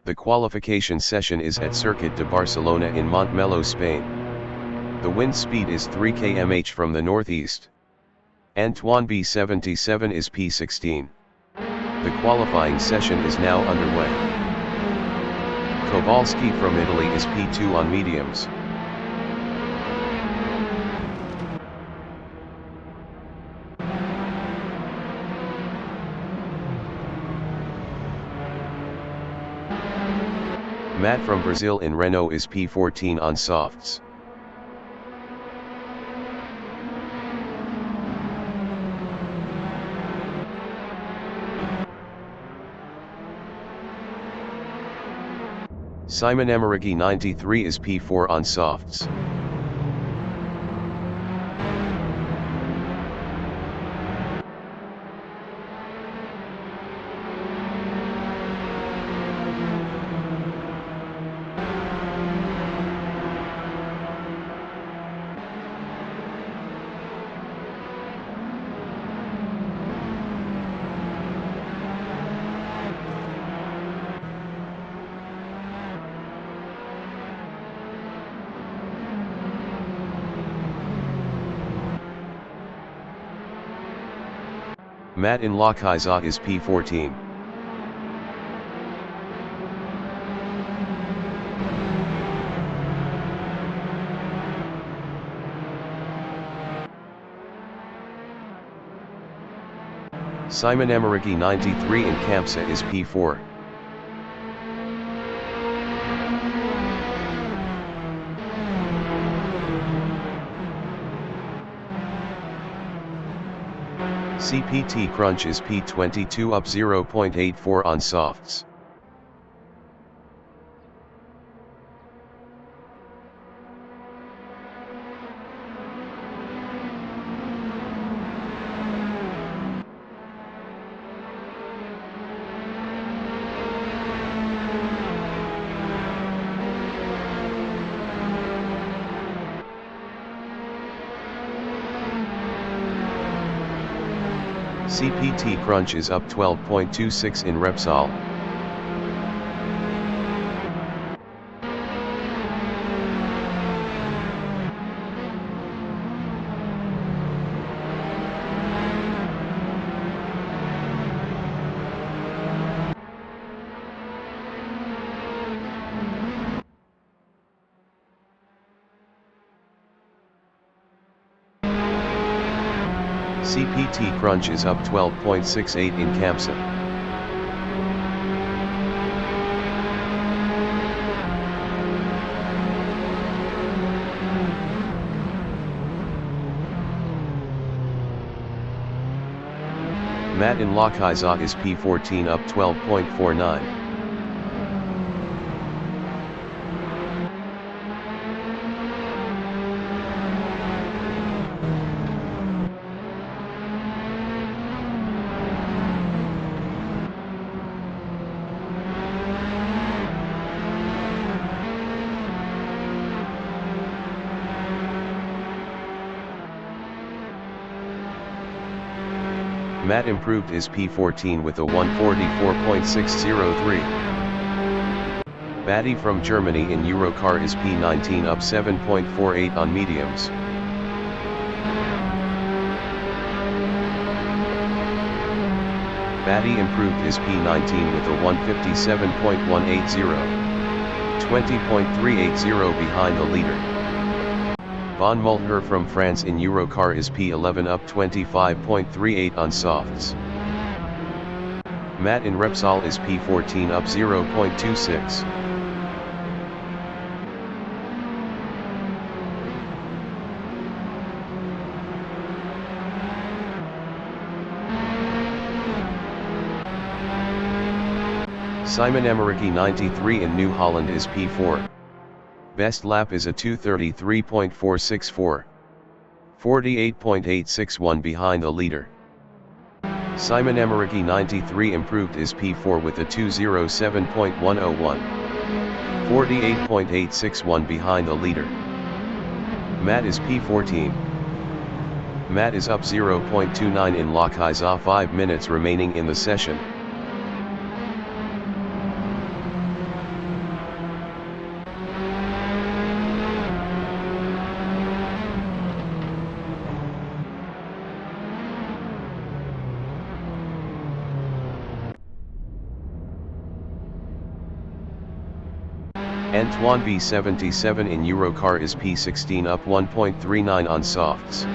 The qualification session is at Circuit de Barcelona in Montmeló, Spain. The wind speed is 3 km/h from the northeast. Antoine B77 is P16. The qualifying session is now underway. Kowalski from Italy is P2 on mediums. Matt from Brazil in Renault is P14 on softs. Simon Emerigi 93 is P4 on softs. Matt in Lochaiza is P14. Simon Emerigi 93 in Campsa is P4. CPT Crunch is P22 up 0.84 on softs. CPT Crunch is up 12.26 in Repsol. CPT Crunch is up 12.68 in Campsa. Matt in Lochaiza is P14 up 12.49. Matt improved his P14 with a 144.603. Batty from Germany in Eurocar is P19 up 7.48 on mediums. Batty improved his P19 with a 157.180. 20.380 behind the leader. Von Mulher from France in Eurocar is P11 up 25.38 on softs. Matt in Repsol is P14 up 0.26. Simon Emerigi 93 in New Holland is P4. Best lap is a 2:33.464. 48.861 behind the leader. Simon Emerigi 93 improved his P4 with a 2:07.101. 48.861 behind the leader. Matt is P14. Matt is up 0.29 in Lochaiza, 5 minutes remaining in the session. Antoine B77 in Eurocar is P16 up 1.39 on softs.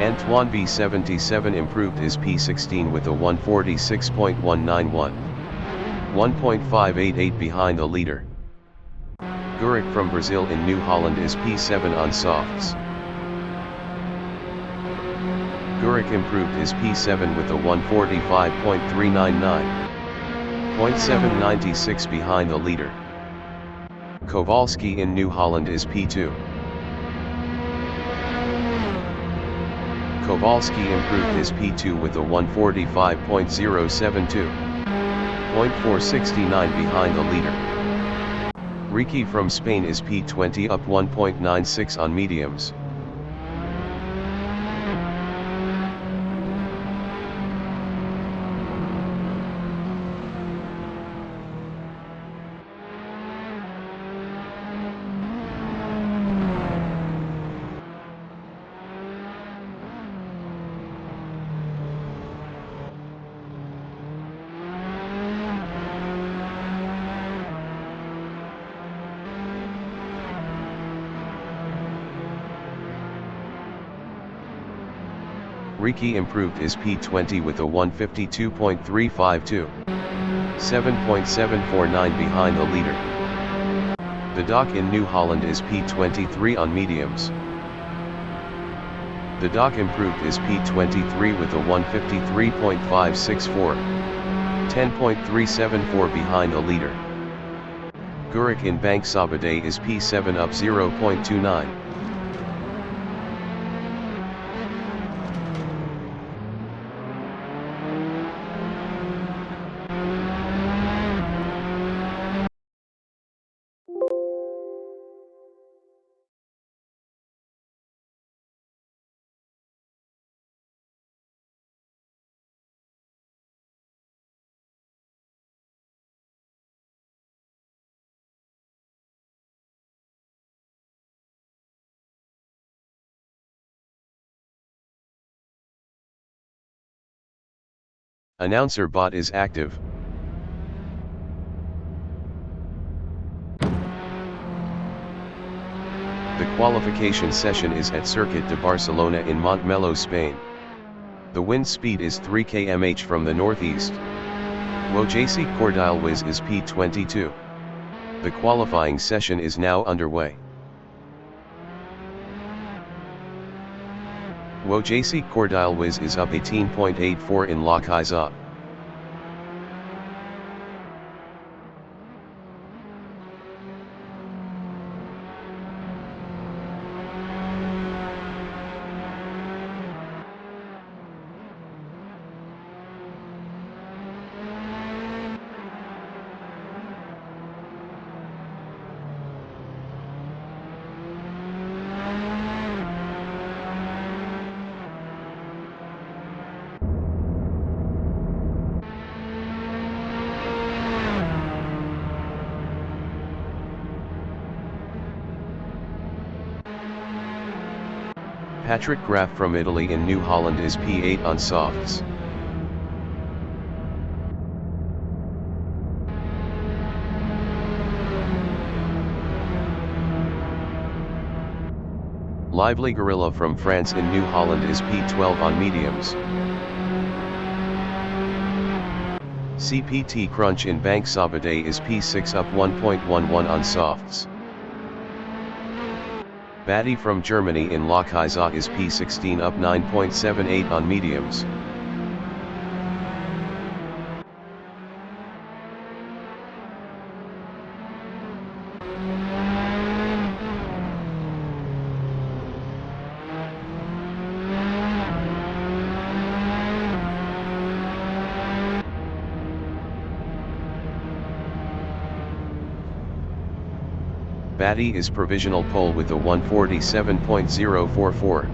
Antoine B77 improved is P16 with a 146.191. 1.588 behind the leader. Gurik from Brazil in New Holland is P7 on softs. Gurik improved is P7 with a 145.399. 0.796 behind the leader. Kowalski in New Holland is P2. Kowalski improved his P2 with a 145.072. 0.469 behind the leader. Ricky from Spain is P20 up 1.96 on mediums. Ricky improved his P20 with a 152.352. 7.749 behind the leader. The Doc in New Holland is P23 on mediums. The Doc improved his P23 with a 153.564. 10.374 behind the leader. Gurik in Bank Sabadell is P7 up 0.29. Announcer bot is active. The qualification session is at Circuit de Barcelona in Montmeló, Spain. The wind speed is 3 km/h from the northeast. Wojciech Kordylewicz is P22. The qualifying session is now underway. Wojciech Kordylewicz is up 18.84 in La Caixa. Patrick Graf from Italy in New Holland is P8 on softs. Lively Gorilla from France in New Holland is P12 on mediums. CPT Crunch in Bank Sabadell is P6 up 1.11 on softs. Batty from Germany in La Caixa is P16 up 9.78 on mediums. Batty is provisional pole with a 147.044.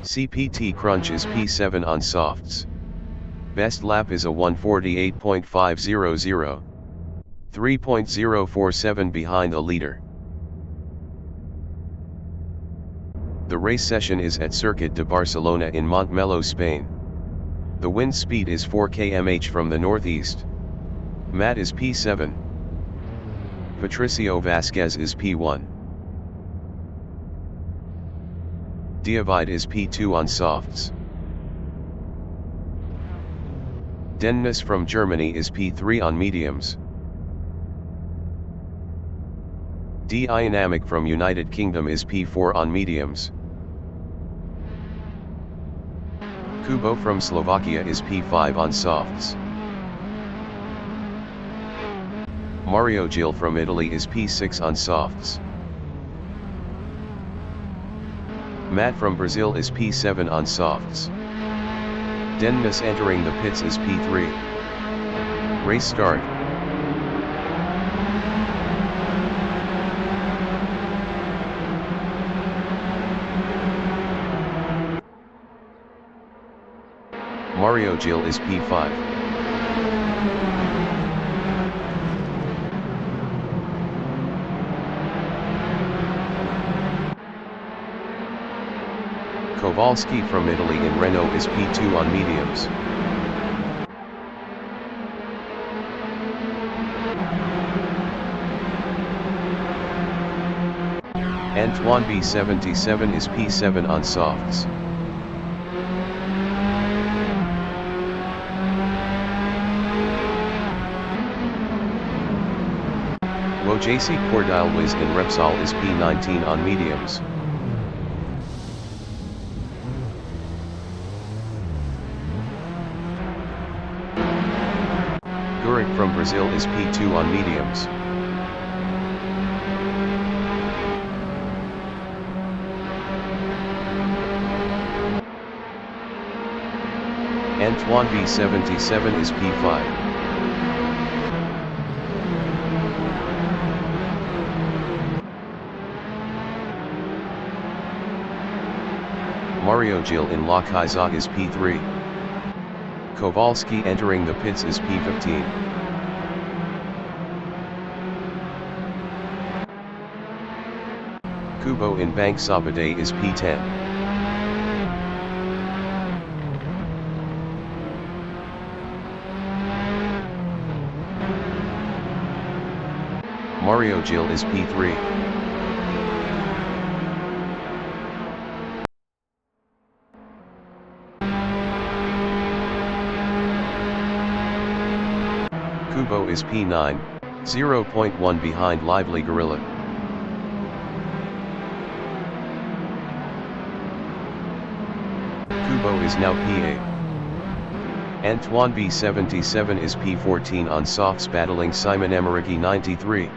CPT Crunch is P7 on softs. Best lap is a 148.500. 3.047 behind the leader. The race session is at Circuit de Barcelona in Montmeló, Spain. The wind speed is 4 km/h from the northeast. Matt is P7. Patricio Vasquez is P1. David is P2 on softs. Dennis from Germany is P3 on mediums. Dynamic from United Kingdom is P4 on mediums. Kubo from Slovakia is P5 on softs. Mario Gil from Italy is P6 on softs. Matt from Brazil is P7 on softs. Dennis entering the pits is P3. Race start. Mario Gil is P5. Kowalski from Italy in Renault is P2 on mediums. Antoine B77 is P7 on softs. Wojciech Cordialwiz in Repsol is P19 on mediums. Gurik from Brazil is P2 on mediums. Antoine B77 is P5. Mario Gil in La Caiza is P3. Kowalski entering the pits is P15. Kubo in Bank Sabadell is P10. Mario Gil is P3. Kubo is P9, 0.1 behind Lively Gorilla. Kubo is now P8. Antoine B77 is P14 on softs battling Simon Emmerich 93.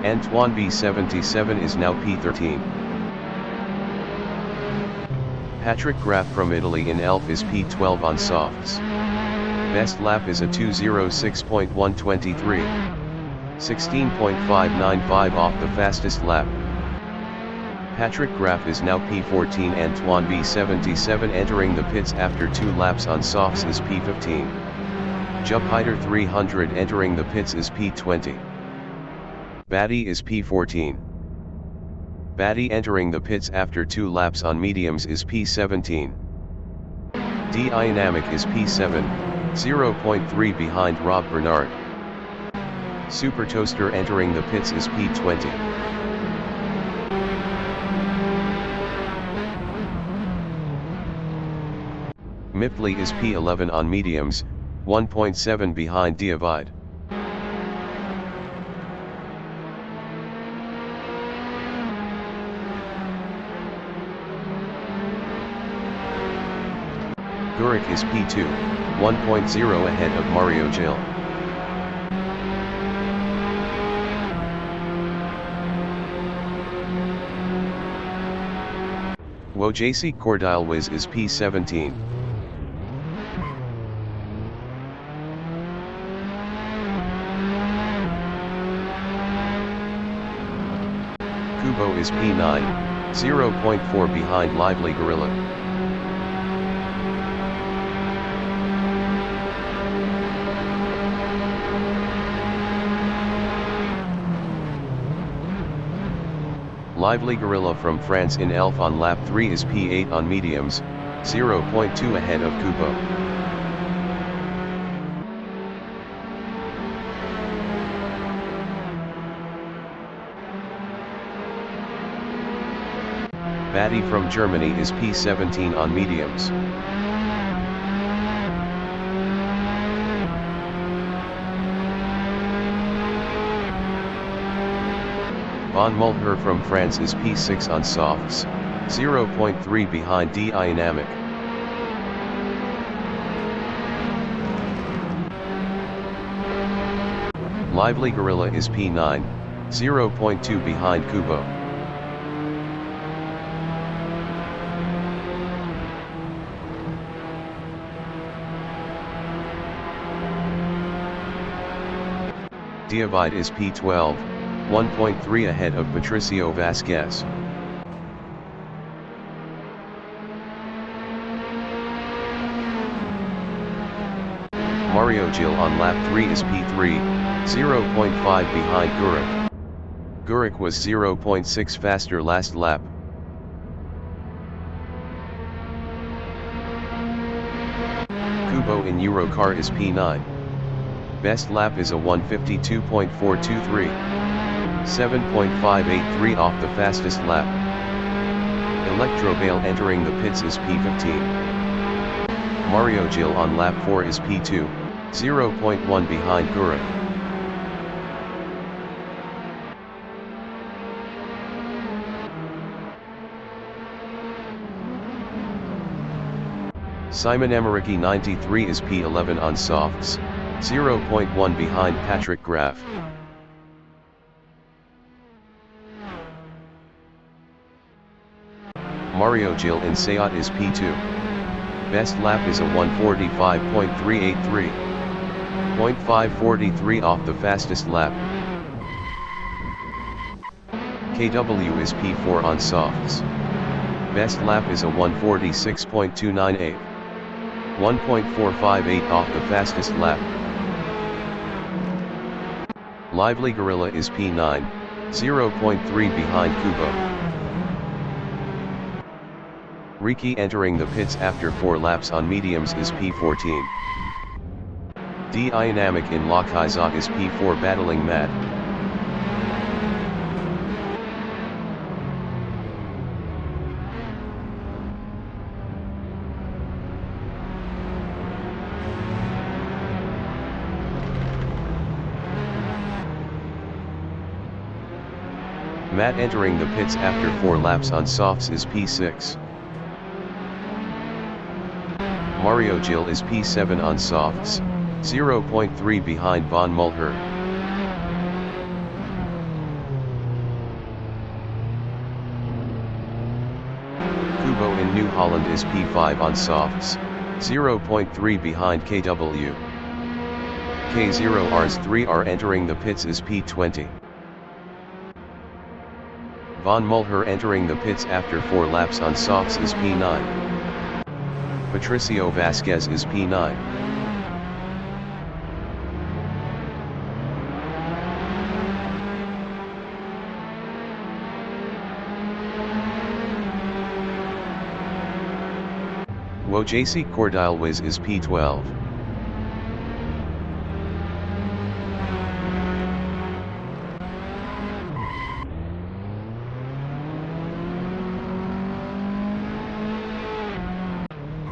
Antoine B77 is now P13. Patrick Graf from Italy in Elf is P12 on softs. Best lap is a 2:06.123. 16.595 off the fastest lap. Patrick Graf is now P14. Antoine B77 entering the pits after 2 laps on softs is P15. Jubhider 300 entering the pits is P20. Batty is P14. Batty entering the pits after 2 laps on mediums is P17. Dynamic is P7, 0.3 behind Rob Bernard. Super Toaster entering the pits is P20. Mipley is P11 on mediums, 1.7 behind David. Gurik is P2, 1.0 ahead of Mario Gil. Wojciech Cordialwiz is P17. Kubo is P9, 0.4 behind Lively Gorilla. Lively Gorilla from France in Elf on lap 3 is P8 on mediums, 0.2 ahead of Kubo. Batty from Germany is P17 on mediums. Von Mulher from France is P6 on softs, 0.3 behind D-Dynamic. Lively Gorilla is P9, 0.2 behind Kubo. Diavide is P12, 1.3 ahead of Patricio Vasquez. Mario Gil on lap 3 is P3, 0.5 behind Guruk. Guruk was 0.6 faster last lap. Kubo in Eurocar is P9. Best lap is a 152.423. 7.583 off the fastest lap. Electrobale entering the pits is P15. Mario Gil on lap 4 is P2, 0.1 behind Guruk. Simon Emmerich 93 is P11 on softs, 0.1 behind Patrick Graf. Mario Gil in Seat is P2. Best lap is a 145.383. 0.543 off the fastest lap. KW is P4 on softs. Best lap is a 146.298. 1.458 off the fastest lap. Lively Gorilla is P9, 0.3 behind Kubo. Riki entering the pits after 4 laps on mediums is P14. D-Dynamic in Lokaizak is P4 battling Matt. Matt entering the pits after 4 laps on softs is P6. Mario Gil is P7 on softs, 0.3 behind Von Mulher. Kubo in New Holland is P5 on softs, 0.3 behind KW. K0Rs3R entering the pits is P20. Von Mulher entering the pits after 4 laps on softs is P9. Patricio Vasquez is P9. Wojciech Kordylewicz is P12.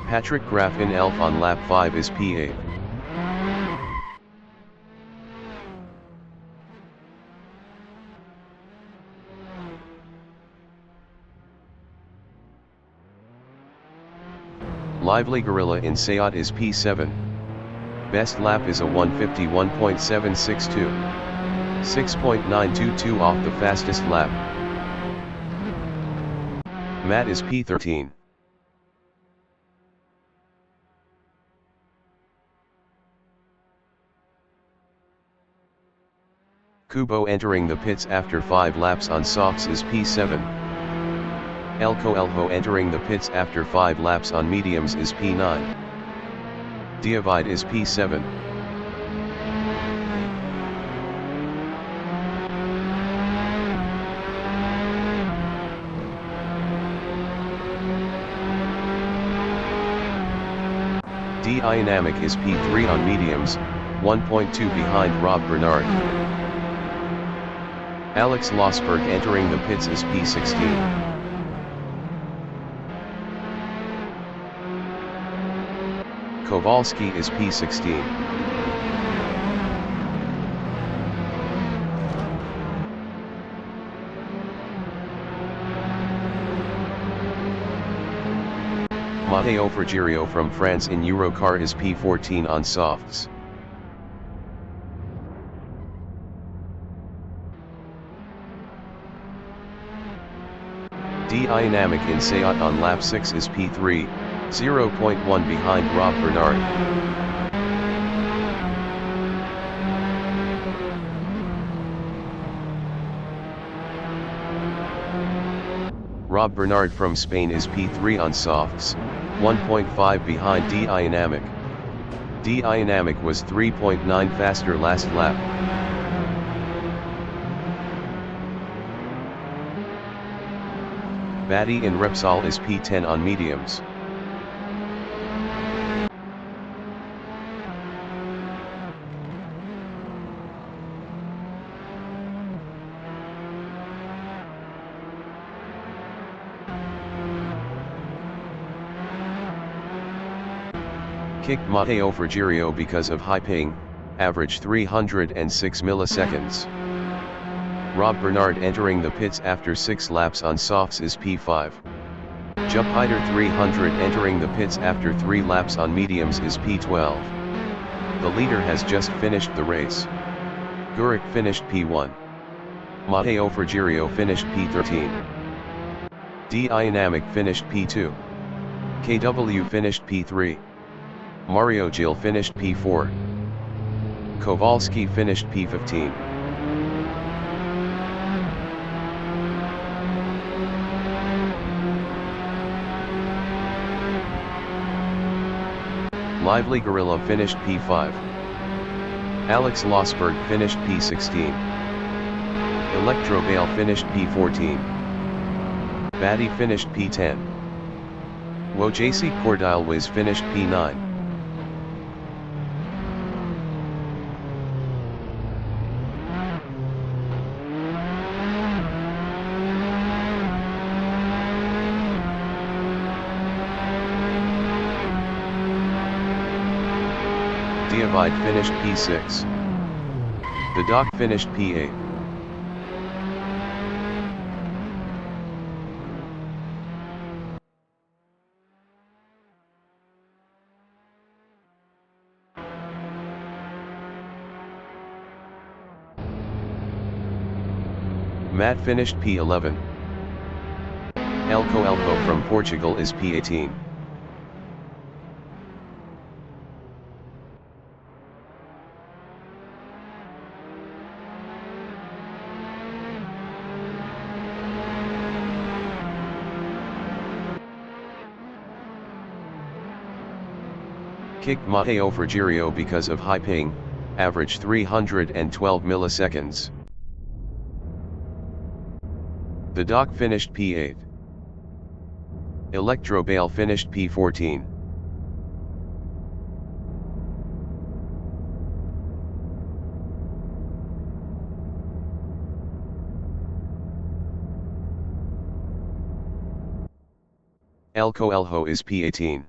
Patrick Graf in Elf on lap 5 is P8. Lively Gorilla in Seat is P7. Best lap is a 151.762. 6.922 off the fastest lap. Matt is P13. Kubo entering the pits after 5 laps on softs is P7. Elko Elho entering the pits after 5 laps on mediums is P9. Diavide is P7. D-Dynamic is P3 on mediums, 1.2 behind Rob Bernard. Alex Losberg entering the pits is P16. Kowalski is P16. Matteo Frigerio from France in Eurocar is P14 on softs. D-Dynamic in Seat on lap 6 is P3, 0.1 behind Rob Bernard. Rob Bernard from Spain is P3 on softs, 1.5 behind D-Dynamic. D-Dynamic was 3.9 faster last lap. Batty in Repsol is P10 on mediums. Kicked Matteo Frigerio because of high ping, average 306 milliseconds. Rob Bernard entering the pits after 6 laps on softs is P5. Jupp Heider 300 entering the pits after 3 laps on mediums is P12. The leader has just finished the race. Gurik finished P1. Matteo Frigerio finished P13. D-Dynamic finished P2. KW finished P3. Mario Gil finished P4. Kowalski finished P15. Lively Gorilla finished P5. Alex Losberg finished P16. Electro Bale finished P14. Batty finished P10. Wojciech Cordial finished P9. Diavide finished P6. The Doc finished P8. Matt finished P11. Elco from Portugal is P18. Kicked Matteo Frigerio because of high ping, average 312 milliseconds. The Doc finished P8. Electro Bale finished P14. Elco is P18.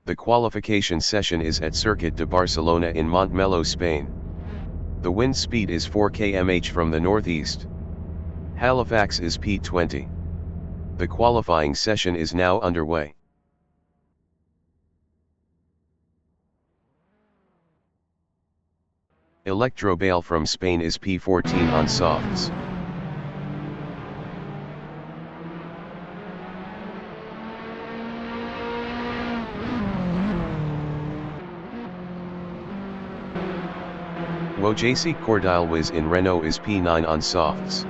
The qualification session is at Circuit de Barcelona in Montmeló, Spain. The wind speed is 4 km/h from the northeast. Halifax is P20. The qualifying session is now underway. Electro Bale from Spain is P14 on softs. Mojacek Cordilwiz in Renault is P9 on softs.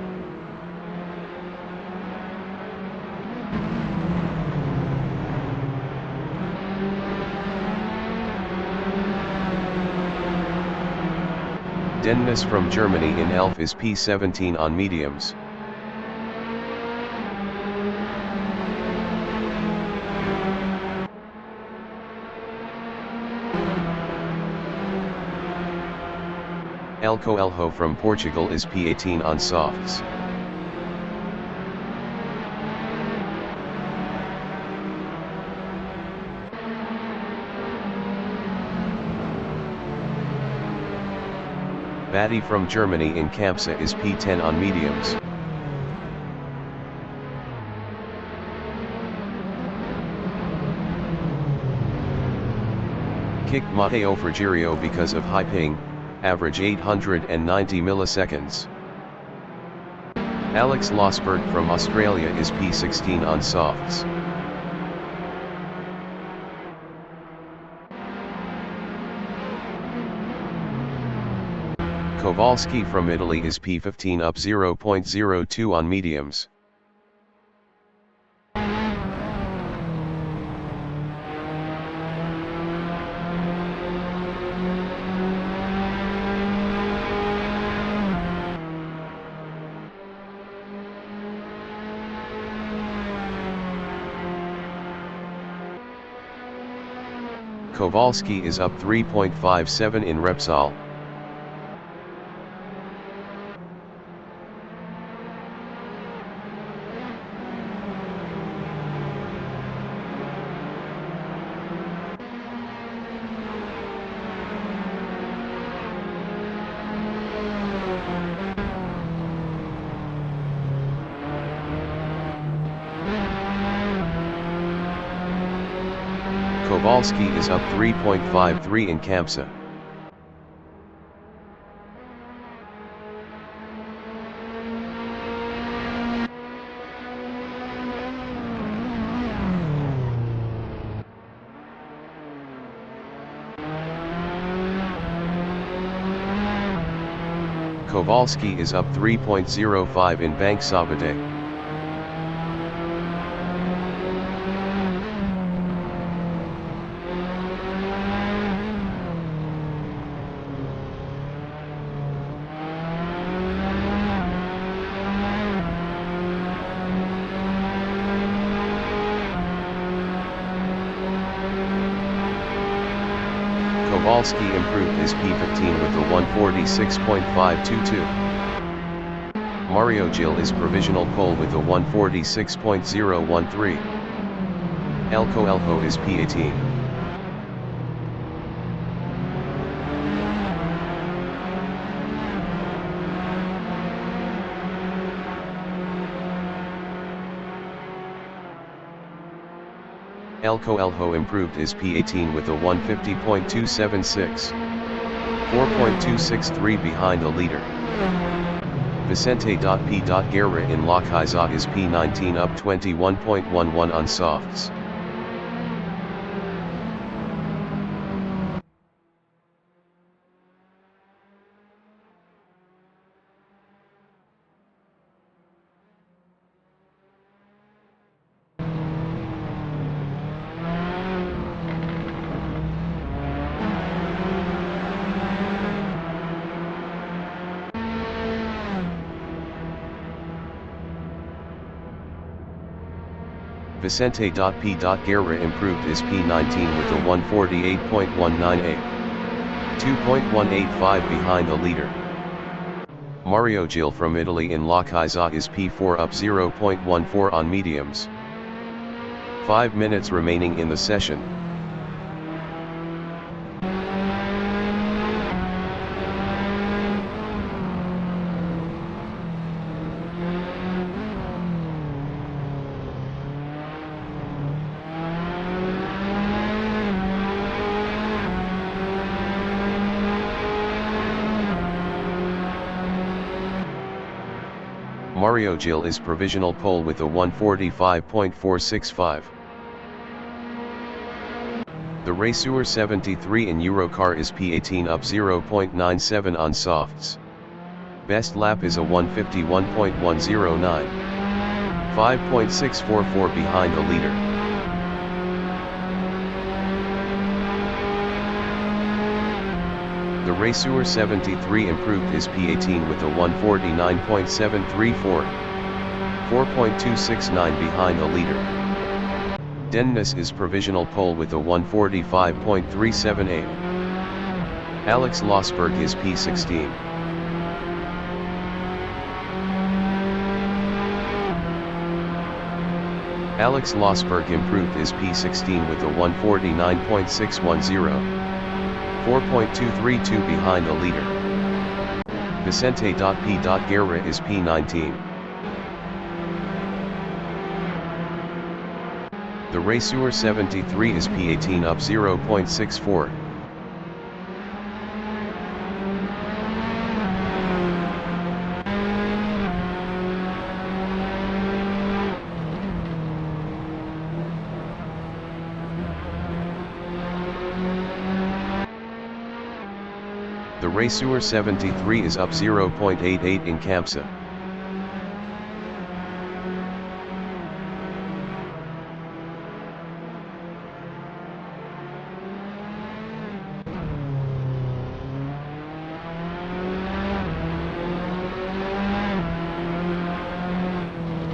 Dennis from Germany in Elf is P17 on mediums. El Coelho from Portugal is P18 on softs. Batty from Germany in Campsa is P10 on mediums. Kick Matteo Frigerio because of high ping, average 890 milliseconds. Alex Losberg from Australia is P16 on softs. Kowalski from Italy is P15 up 0.02 on mediums. Kowalski is up 3.57 in Repsol. Kowalski is up 3.53 in Campsa. Kowalski is up 3.05 in Bank Sabadell. Kowalski improved his P15 with a 146.522. Mario Gil is provisional pole with a 146.013. El Coelho is P18. El Coelho improved his P18 with a 150.276. 4.263 behind the leader. Vicente P. Guerra in La Caiza is P19 up 21.11 on softs. Vicente P. Guerra improved his P19 with a 148.198. 2.185 behind the leader. Mario Gil from Italy in La Caiza is P4 up 0.14 on mediums. 5 minutes remaining in the session. Mario Gil is provisional pole with a 145.465. The Racer 73 in Eurocar is P18 up 0.97 on softs. Best lap is a 151.109. 5.644 behind the leader. The Racer 73 improved his P18 with a 149.734. 4.269 behind the leader. Dennis is provisional pole with a 145.378. Alex Losberg is P16. Alex Losberg improved his P16 with a 149.610. 4.232 behind the leader. Vicente P. Guerra is P19. The Racer 73 is P18 up 0.64. The Racer 73 is up 0.88 in Campsa.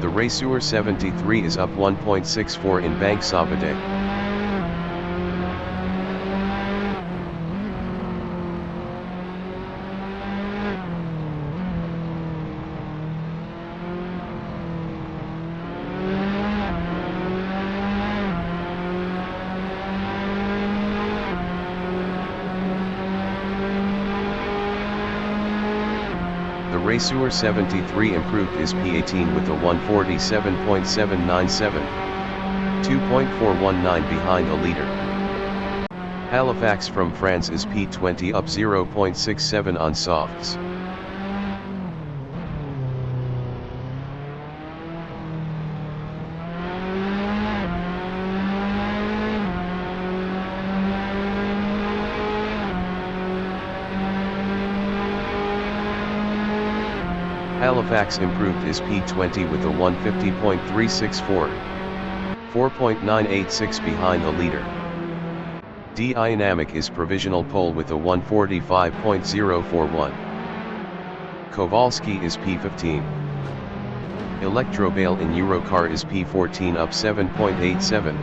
The Racer 73 is up 1.64 in Bank Sabadell. The Racer 73 improved his P18 with a 147.797. 2.419 behind the leader. Halifax from France is P20 up 0.67 on softs. Halifax improved his P20 with a 150.364. 4.986 behind the leader. Dynamic is provisional pole with a 145.041. Kowalski is P15. Electrobale in Eurocar is P14 up 7.87.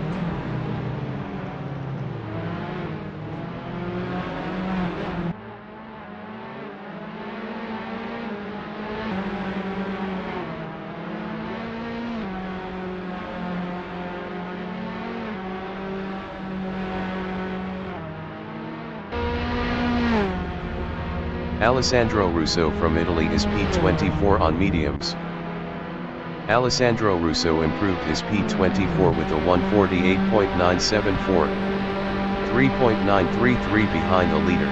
Alessandro Russo from Italy is P24 on mediums. Alessandro Russo improved his P24 with a 148.974. 3.933 behind the leader.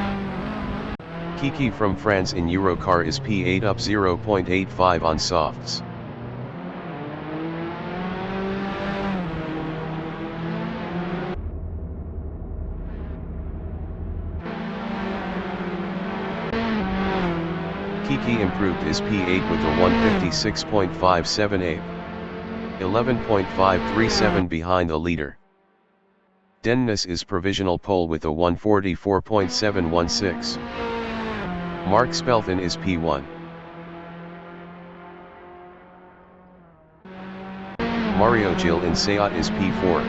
Kiki from France in Eurocar is P8 up 0.85 on softs. Kiki improved his P8 with a 156.578. 11.537 behind the leader. Dennis is provisional pole with a 144.716. Mark Spelthen is P1. Mario Gil in Seat is P4.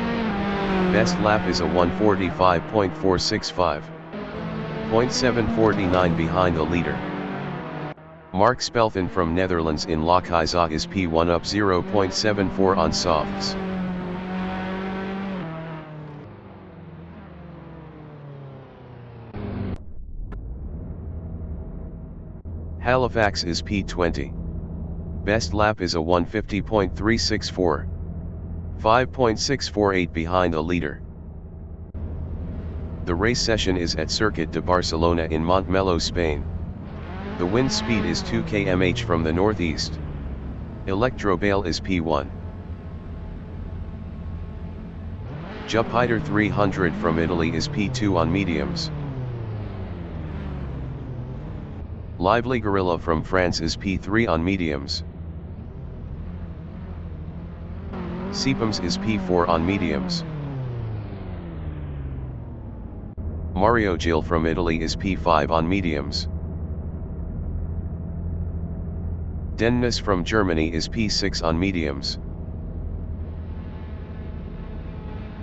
Best lap is a 145.465. 0.749 behind the leader. Mark Spelthen from Netherlands in Lokhuizen is P1 up 0.74 on softs. Halifax is P20. Best lap is a 150.364. 5.648 behind the leader. The race session is at Circuit de Barcelona in Montmeló, Spain. The wind speed is 2 km/h from the northeast. Electrobale is P1. Jupiter 300 from Italy is P2 on mediums. Lively Gorilla from France is P3 on mediums. Seepums is P4 on mediums. Mario Gil from Italy is P5 on mediums. Dennis from Germany is P6 on mediums.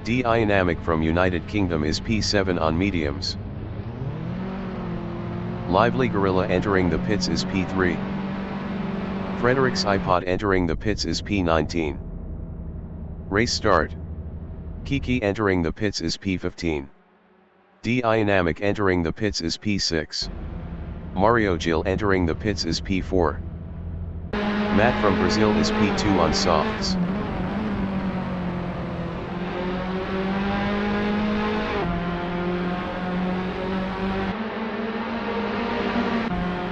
Dynamic from United Kingdom is P7 on mediums. Lively Gorilla entering the pits is P3. Frederic's iPod entering the pits is P19. Race start. Kiki entering the pits is P15. Dynamic entering the pits is P6. Mario Gil entering the pits is P4. Matt from Brazil is P2 on softs.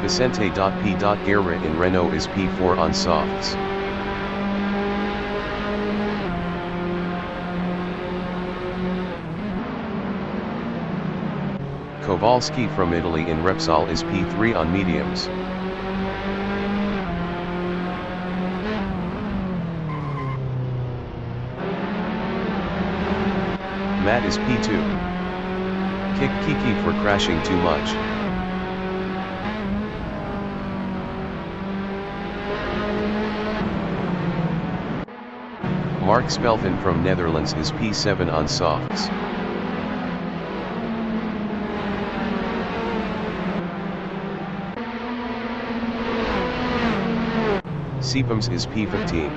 Vicente.P. Guerra in Renault is P4 on softs. Kowalski from Italy in Repsol is P3 on mediums. Matt is P2. Kick Kiki for crashing too much. Mark Spelvin from Netherlands is P7 on softs. Seepums is P15.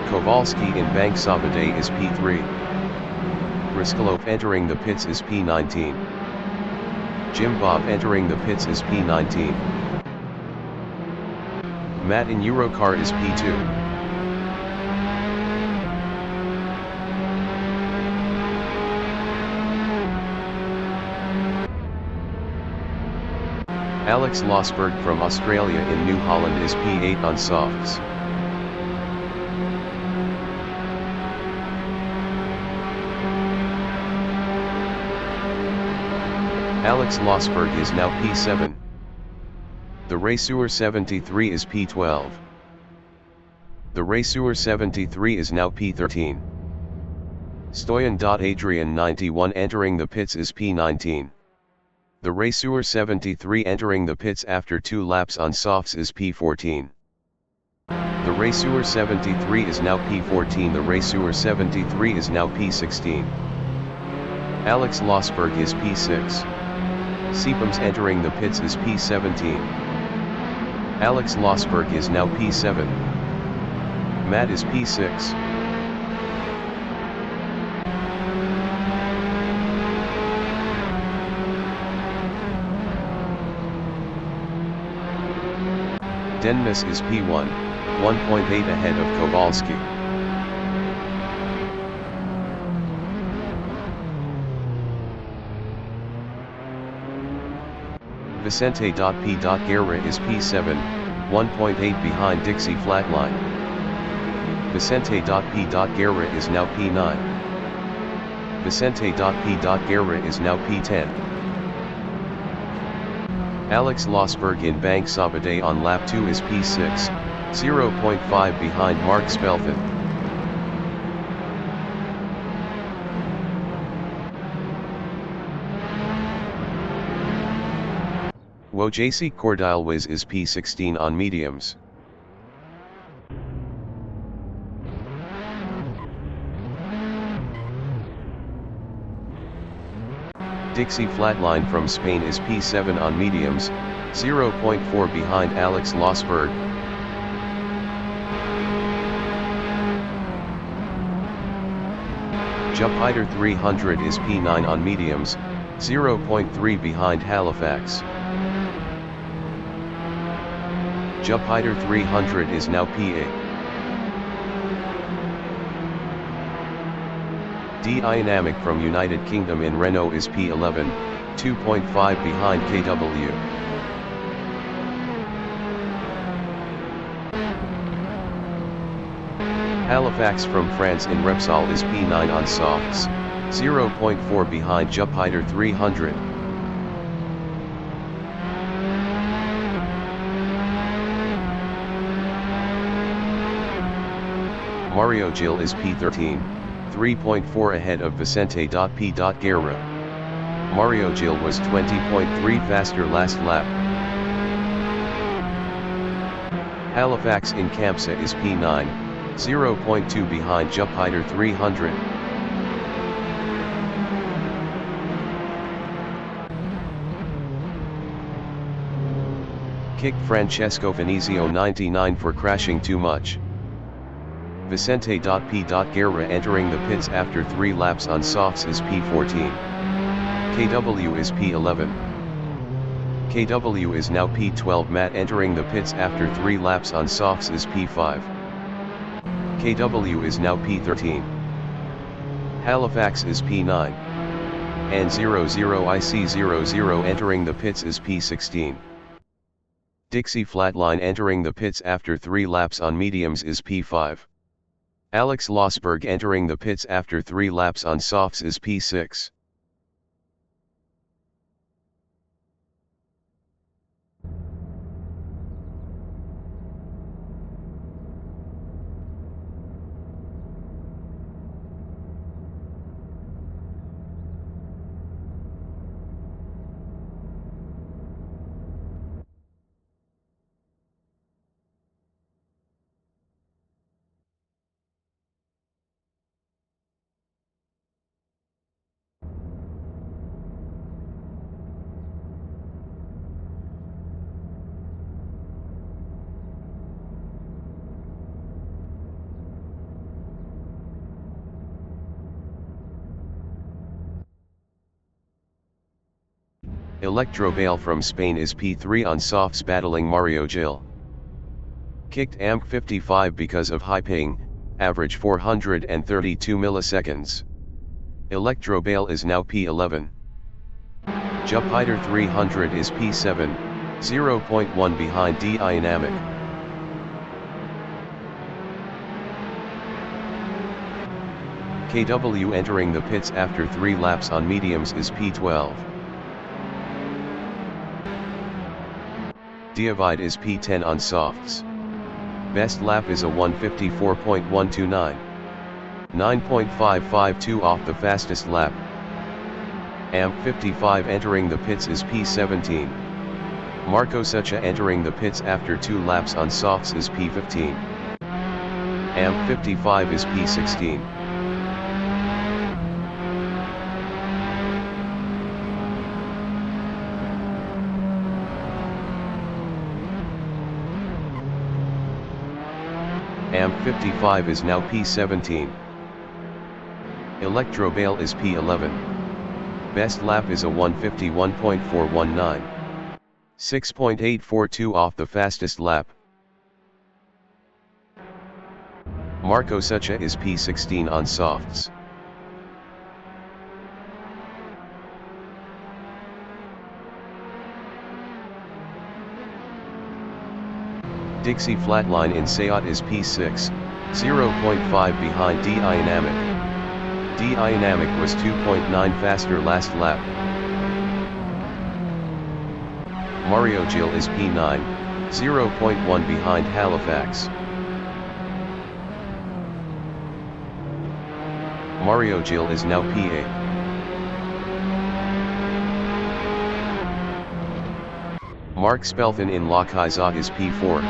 Kowalski in Bank Sabadell is P3. Riskalov entering the pits is P19. Jim Bob entering the pits is P19. Matt in Eurocar is P2. Alex Losberg from Australia in New Holland is P8 on softs. Alex Losberg is now P7. The Raceur 73 is P12. The Raceur 73 is now P13. Stoyan. Adrian 91 entering the pits is P19. The Raceur 73 entering the pits after 2 laps on softs is P14. The Raceur 73 is now P14. The Raceur 73 is now P16. Alex Losberg is P6. Seepums entering the pits is P17. Alex Losberg is now P7. Matt is P6. Dennis is P1, 1.8 ahead of Kowalski. Vicente.P. Guerra is P7, 1.8 behind Dixie Flatline. Vicente.P. Guerra is now P9. Vicente.P. Guerra is now P10. Alex Losberg in Bank Sabadell on lap 2 is P6, 0.5 behind Mark Spelvin. Wojciech Kordylewicz is P16 on mediums. Dixie Flatline from Spain is P7 on mediums, 0.4 behind Alex Losberg. Jupiter 300 is P9 on mediums, 0.3 behind Halifax. Jupiter 300 is now P8. Dynamic from United Kingdom in Renault is P11, 2.5 behind KW. Halifax from France in Repsol is P9 on softs, 0.4 behind Jupiter 300. Mario Gil is P13, 3.4 ahead of Vicente P. Guerra. Mario Gil was 20.3 faster last lap. Halifax in Campsa is P9, 0.2 behind Jupiter 300. Kicked Francesco Finizio 99 for crashing too much. Vicente P. Guerra entering the pits after 3 laps on softs is P14. KW is P11. KW is now P12. Matt entering the pits after 3 laps on softs is P5. KW is now P13. Halifax is P9. And 00IC00 entering the pits is P16. Dixie Flatline entering the pits after 3 laps on mediums is P5. Alex Losberg entering the pits after 3 laps on softs is P6. Electrobale from Spain is P3 on softs battling Mario Gil. Kicked AMP 55 because of high ping, average 432 milliseconds. Electrobale is now P11. Jupiter 300 is P7, 0.1 behind D-Dynamic. KW entering the pits after 3 laps on mediums is P12. Diavide is P10 on softs. Best lap is a 154.129. 9.552 off the fastest lap. AMP 55 entering the pits is P17. Marco Sucha entering the pits after 2 laps on softs is P15. AMP 55 is P16. AMP 55 is now P17. Electrobale is P11. Best lap is a 151.419. 6.842 off the fastest lap. Marco Sucha is P16 on softs. Dixie Flatline in Seat is P6, 0.5 behind D-Dynamic. D-Dynamic was 2.9 faster last lap. Mario Gil is P9, 0.1 behind Halifax. Mario Gil is now P8. Mark Spelthan in Lochizot is P4.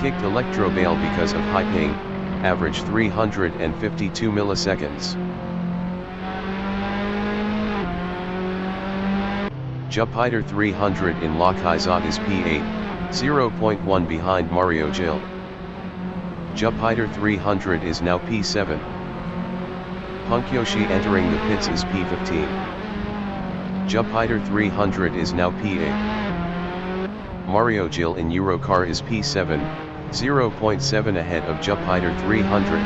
Kicked Electrobale because of high ping, average 352 milliseconds. Jupiter 300 in Lochizot is P8, 0.1 behind Mario Gil. Jupiter 300 is now P7. Punkyoshi entering the pits is P15. Jupiter 300 is now P8. Mario Gil in Eurocar is P7, 0.7 ahead of Jupiter 300.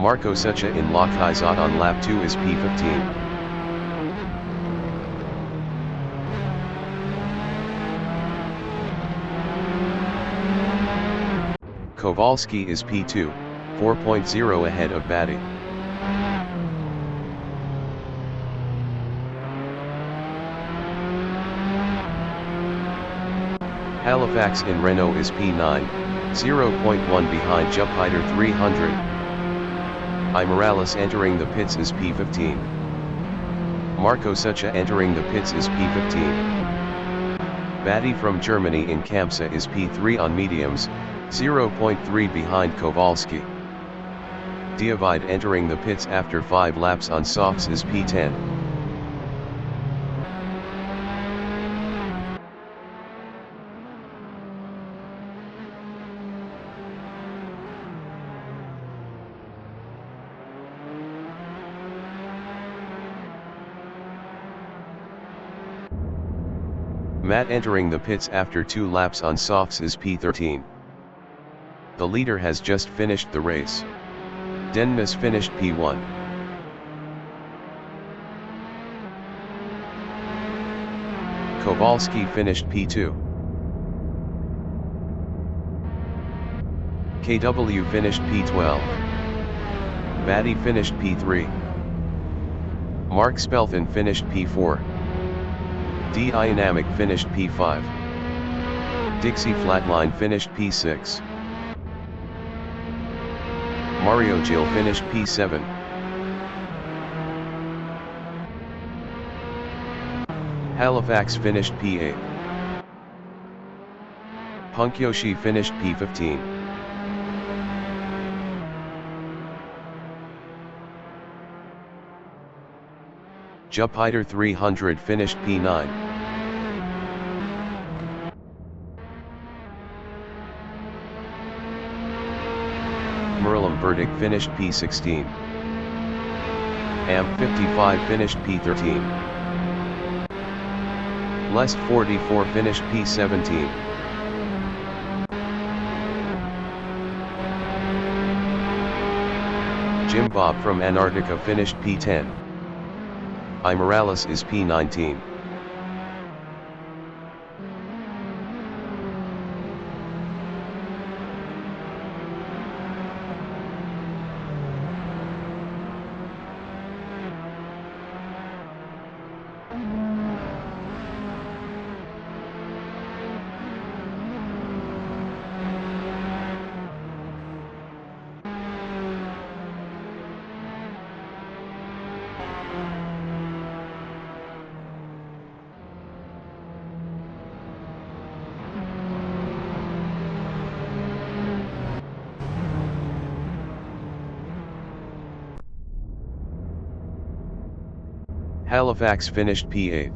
Marco Seccia in Lokizot on lap 2 is P15. Kowalski is P2, 4.0 ahead of Batty. Halifax in Renault is P9, 0.1 behind Jupiter 300. I Morales entering the pits is P15. Marco Seccia entering the pits is P15. Batty from Germany in Kamsa is P3 on mediums, 0.3 behind Kowalski. Diavide entering the pits after 5 laps on softs is P10. Matt entering the pits after 2 laps on softs is P13. The leader has just finished the race. Dennis finished P1. Kowalski finished P2. KW finished P12. Batty finished P3. Mark Spelthan finished P4. D-Dynamic finished P5. Dixie Flatline finished P6. Mario Gil finished P7. Halifax finished P8. Punkyoshi finished P15. Jupiter 300 finished P9. Merlin Burdick finished P16. Amp 55 finished P13. Lest 44 finished P17. Jim Bob from Antarctica finished P10. I Morales is P19. Halifax finished P8.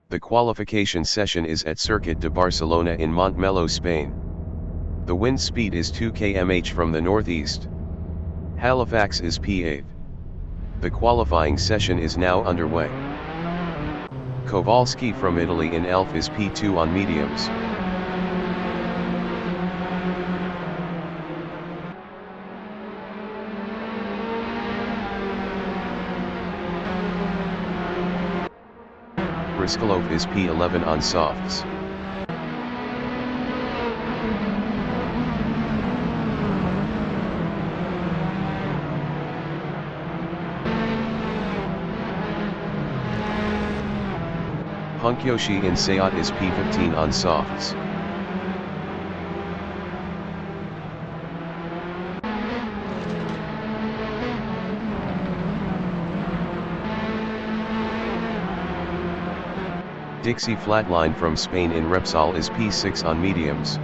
The qualification session is at Circuit de Barcelona in Montmeló, Spain. The wind speed is 2 km/h from the northeast. Halifax is P8. The qualifying session is now underway. Kowalski from Italy in Elf is P2 on mediums. Briskalov is P11 on softs. Punkyoshi in Seat is P15 on softs. Dixie Flatline from Spain in Repsol is P6 on mediums.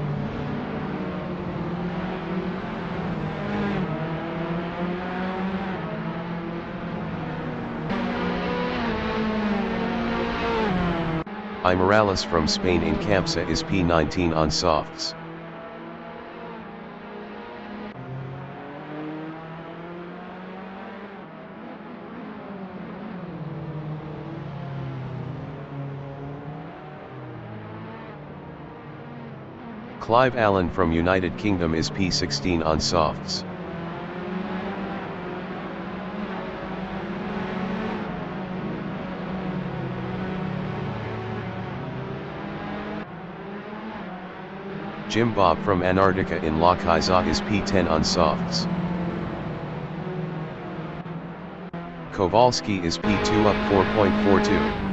I Morales from Spain in Kamsa is P19 on softs. Clive Allen from United Kingdom is P16 on softs. Jim Bob from Antarctica in Lochisa is P10 on softs. Kowalski is P2 up 4.42.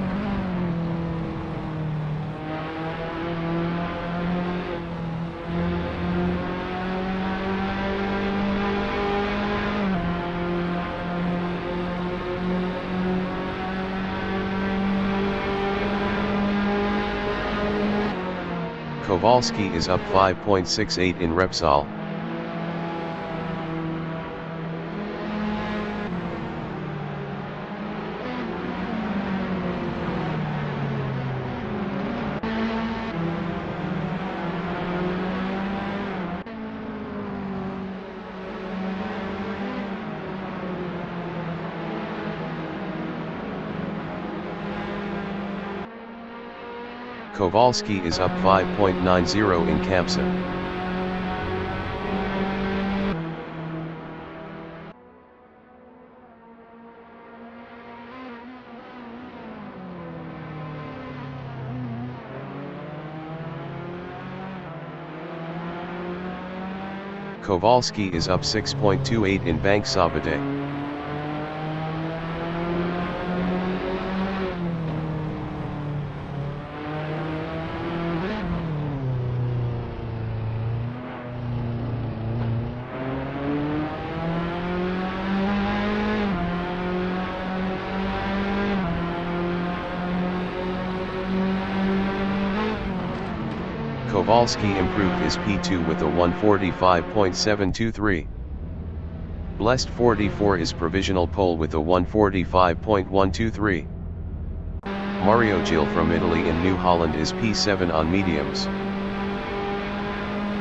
Kowalski is up 5.68 in Repsol. Kowalski is up 5.90 in Campson. Kowalski is up 6.28 in Bank Sabadell. Kowalski improved his P2 with a 145.723. Blessed 44 is provisional pole with a 145.123. Mario Gil from Italy in New Holland is P7 on mediums.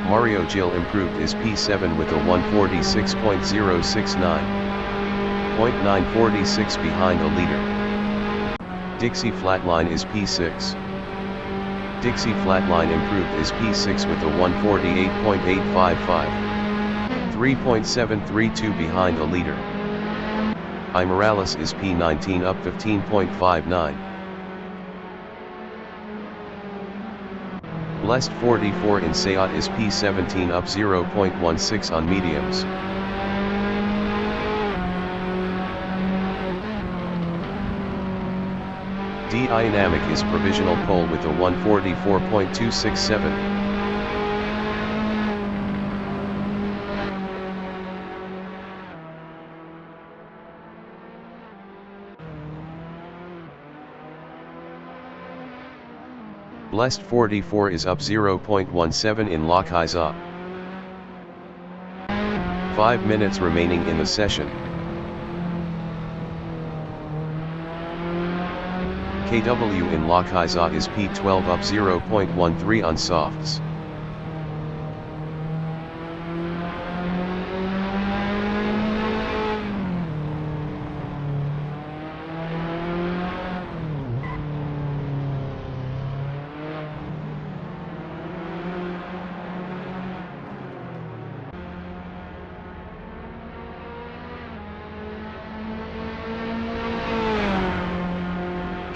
Mario Gil improved his P7 with a 146.069. 0.946 behind the leader. Dixie Flatline is P6. Dixie Flatline improved his P6 with a 148.855. 3.732 behind the leader. I Morales is P19 up 15.59. Blessed 44 in Seat is P17 up 0.16 on mediums. D-Dynamic is provisional pole with a 144.267. Blessed 44 is up 0.17 in Lochisa. 5 minutes remaining in the session. KW in Lochisa is P12 up 0.13 on softs.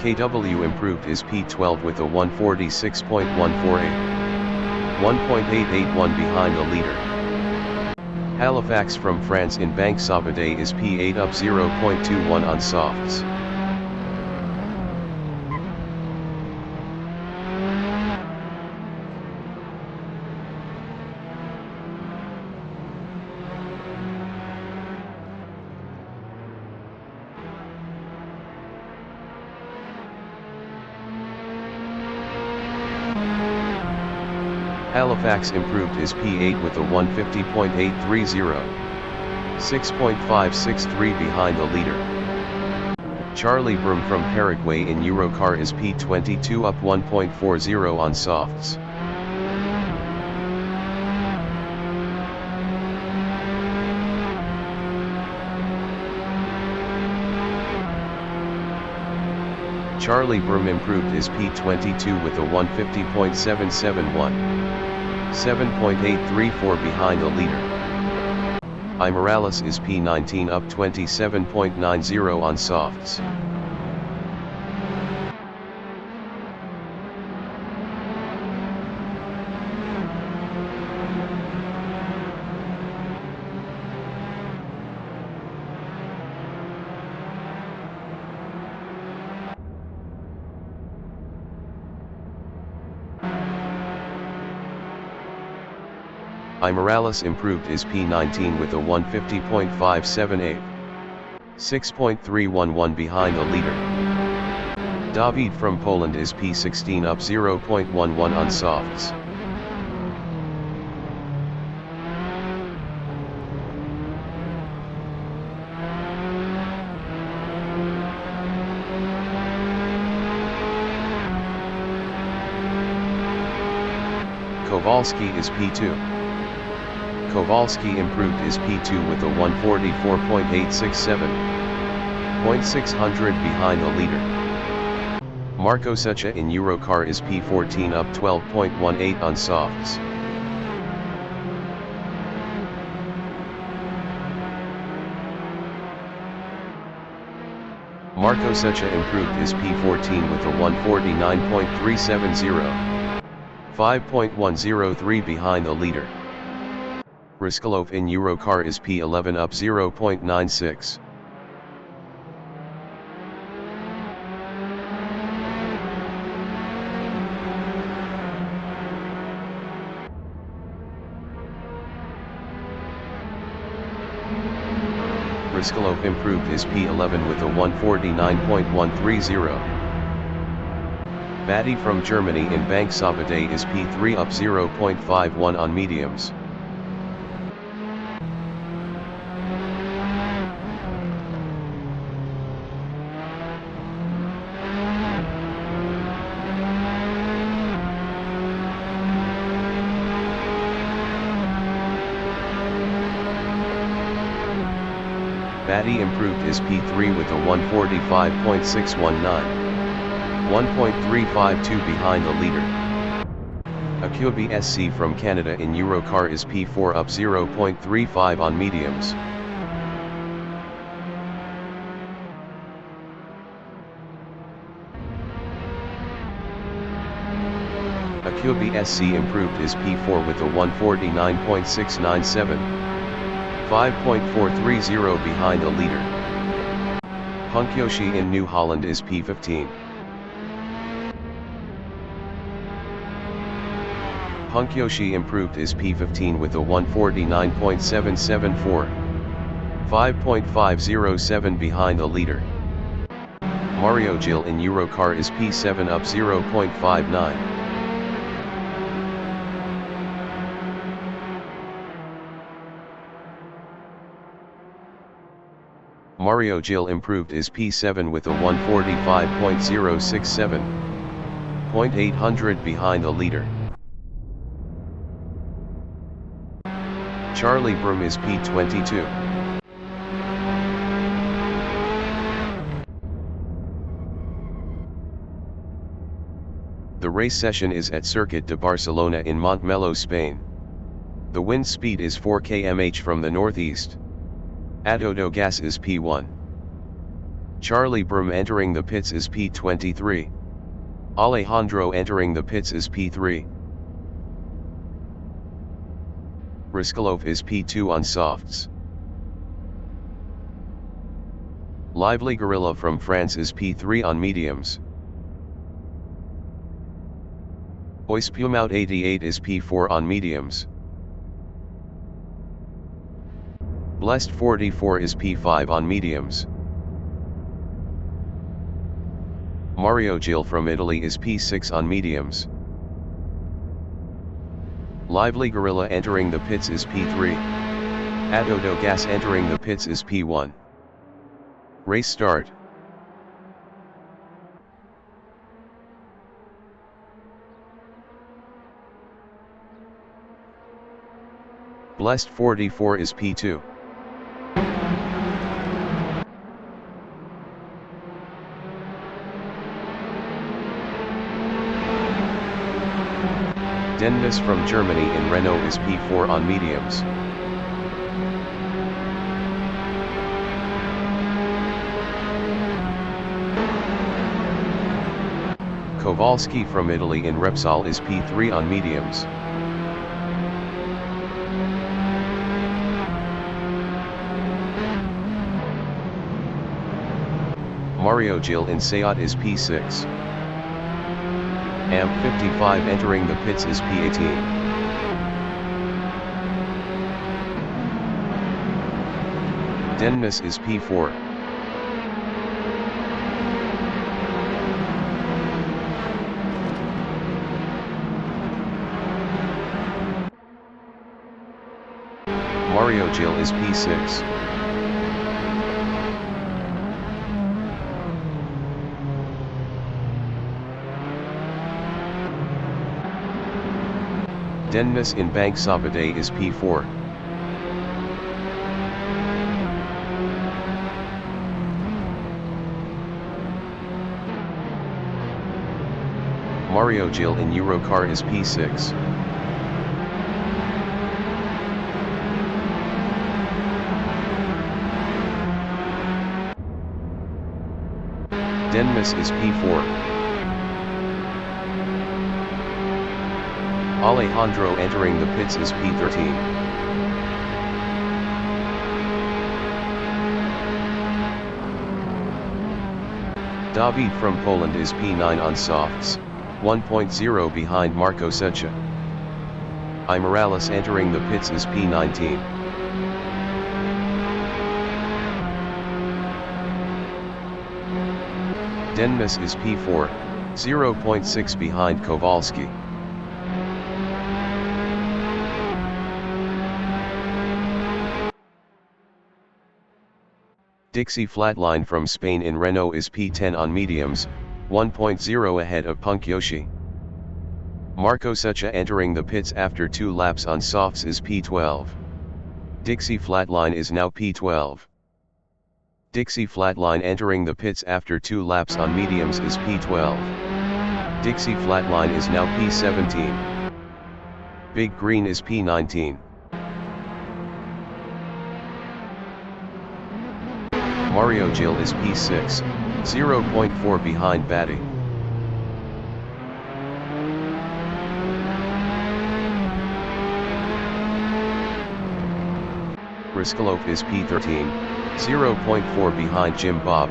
KW improved his P12 with a 146.148. 1.881 behind the leader. Halifax from France in Bank Sabadell is P8 up 0.21 on softs. Halifax improved his P8 with a 150.830. 6.563 behind the leader. Charlie Broom from Paraguay in Eurocar is P22 up 1.40 on softs. Charlie Broom improved his P22 with a 150.771. 7.834 behind the leader. Morales is P19 up 27.90 on softs. Morales improved his P19 with a 150.578. 6.311 behind the leader. David from Poland is P16 up 0.11 on softs. Kowalski is P2. Kowalski improved his P2 with a 144.867. 0.600 behind the leader. Marco Sucha in Eurocar is P14 up 12.18 on softs. Marco Sucha improved his P14 with a 149.370. 5.103 behind the leader. Riskalov in Eurocar is P11 up 0.96. Riskalov improved his P11 with a 149.130. Batty from Germany in Bank Sabadell is P3 up 0.51 on mediums. Batty improved his P3 with a 145.619. 1.352 behind the leader. Akubi SC from Canada in Eurocar is P4 up 0.35 on mediums. Akubi SC improved his P4 with a 149.697. 5.430 behind the leader. Punkyoshi in New Holland is P15. Punkyoshi improved his P15 with a 149.774. 5.507 behind the leader. Mario Gil in Eurocar is P7 up 0.59. Mario Gil improved his P7 with a 145.067. 0.800 behind the leader. Charlie Broom is P22. The race session is at Circuit de Barcelona in Montmeló, Spain. The wind speed is 4 km/h from the northeast. Assetto Gas is P1. Charlie Broom entering the pits is P23. Alejandro entering the pits is P3. Riskalov is P2 on softs. Lively Gorilla from France is P3 on mediums. Oispumout 88 is P4 on mediums. Blessed 44 is P5 on mediums. Mario Gil from Italy is P6 on mediums. Lively Gorilla entering the pits is P3. Assetto Gas entering the pits is P1. Race start. Blessed 44 is P2. Dennis from Germany in Renault is P4 on mediums. Kowalski from Italy in Repsol is P3 on mediums. Mario Gil in Seat is P6. AMP55 entering the pits is P18. Dennis is P4. Mario Gil is P6. Dennis in Bank Sabadell is P4. Mario Gil in Eurocar is P6. Dennis is P4. Alejandro entering the pits is P13. David from Poland is P9 on softs, 1.0 behind Marco Seccia. I Morales entering the pits is P19. Dennis is P4, 0.6 behind Kowalski. Dixie Flatline from Spain in Renault is P10 on mediums, 1.0 ahead of Punkyoshi. Marco Seccia entering the pits after 2 laps on softs is P12. Dixie Flatline is now P12. Dixie Flatline entering the pits after 2 laps on mediums is P12. Dixie Flatline is now P17. Big Green is P19. Mario Gil is P6, 0.4 behind Batty. Riskalov is P13, 0.4 behind Jim Bob.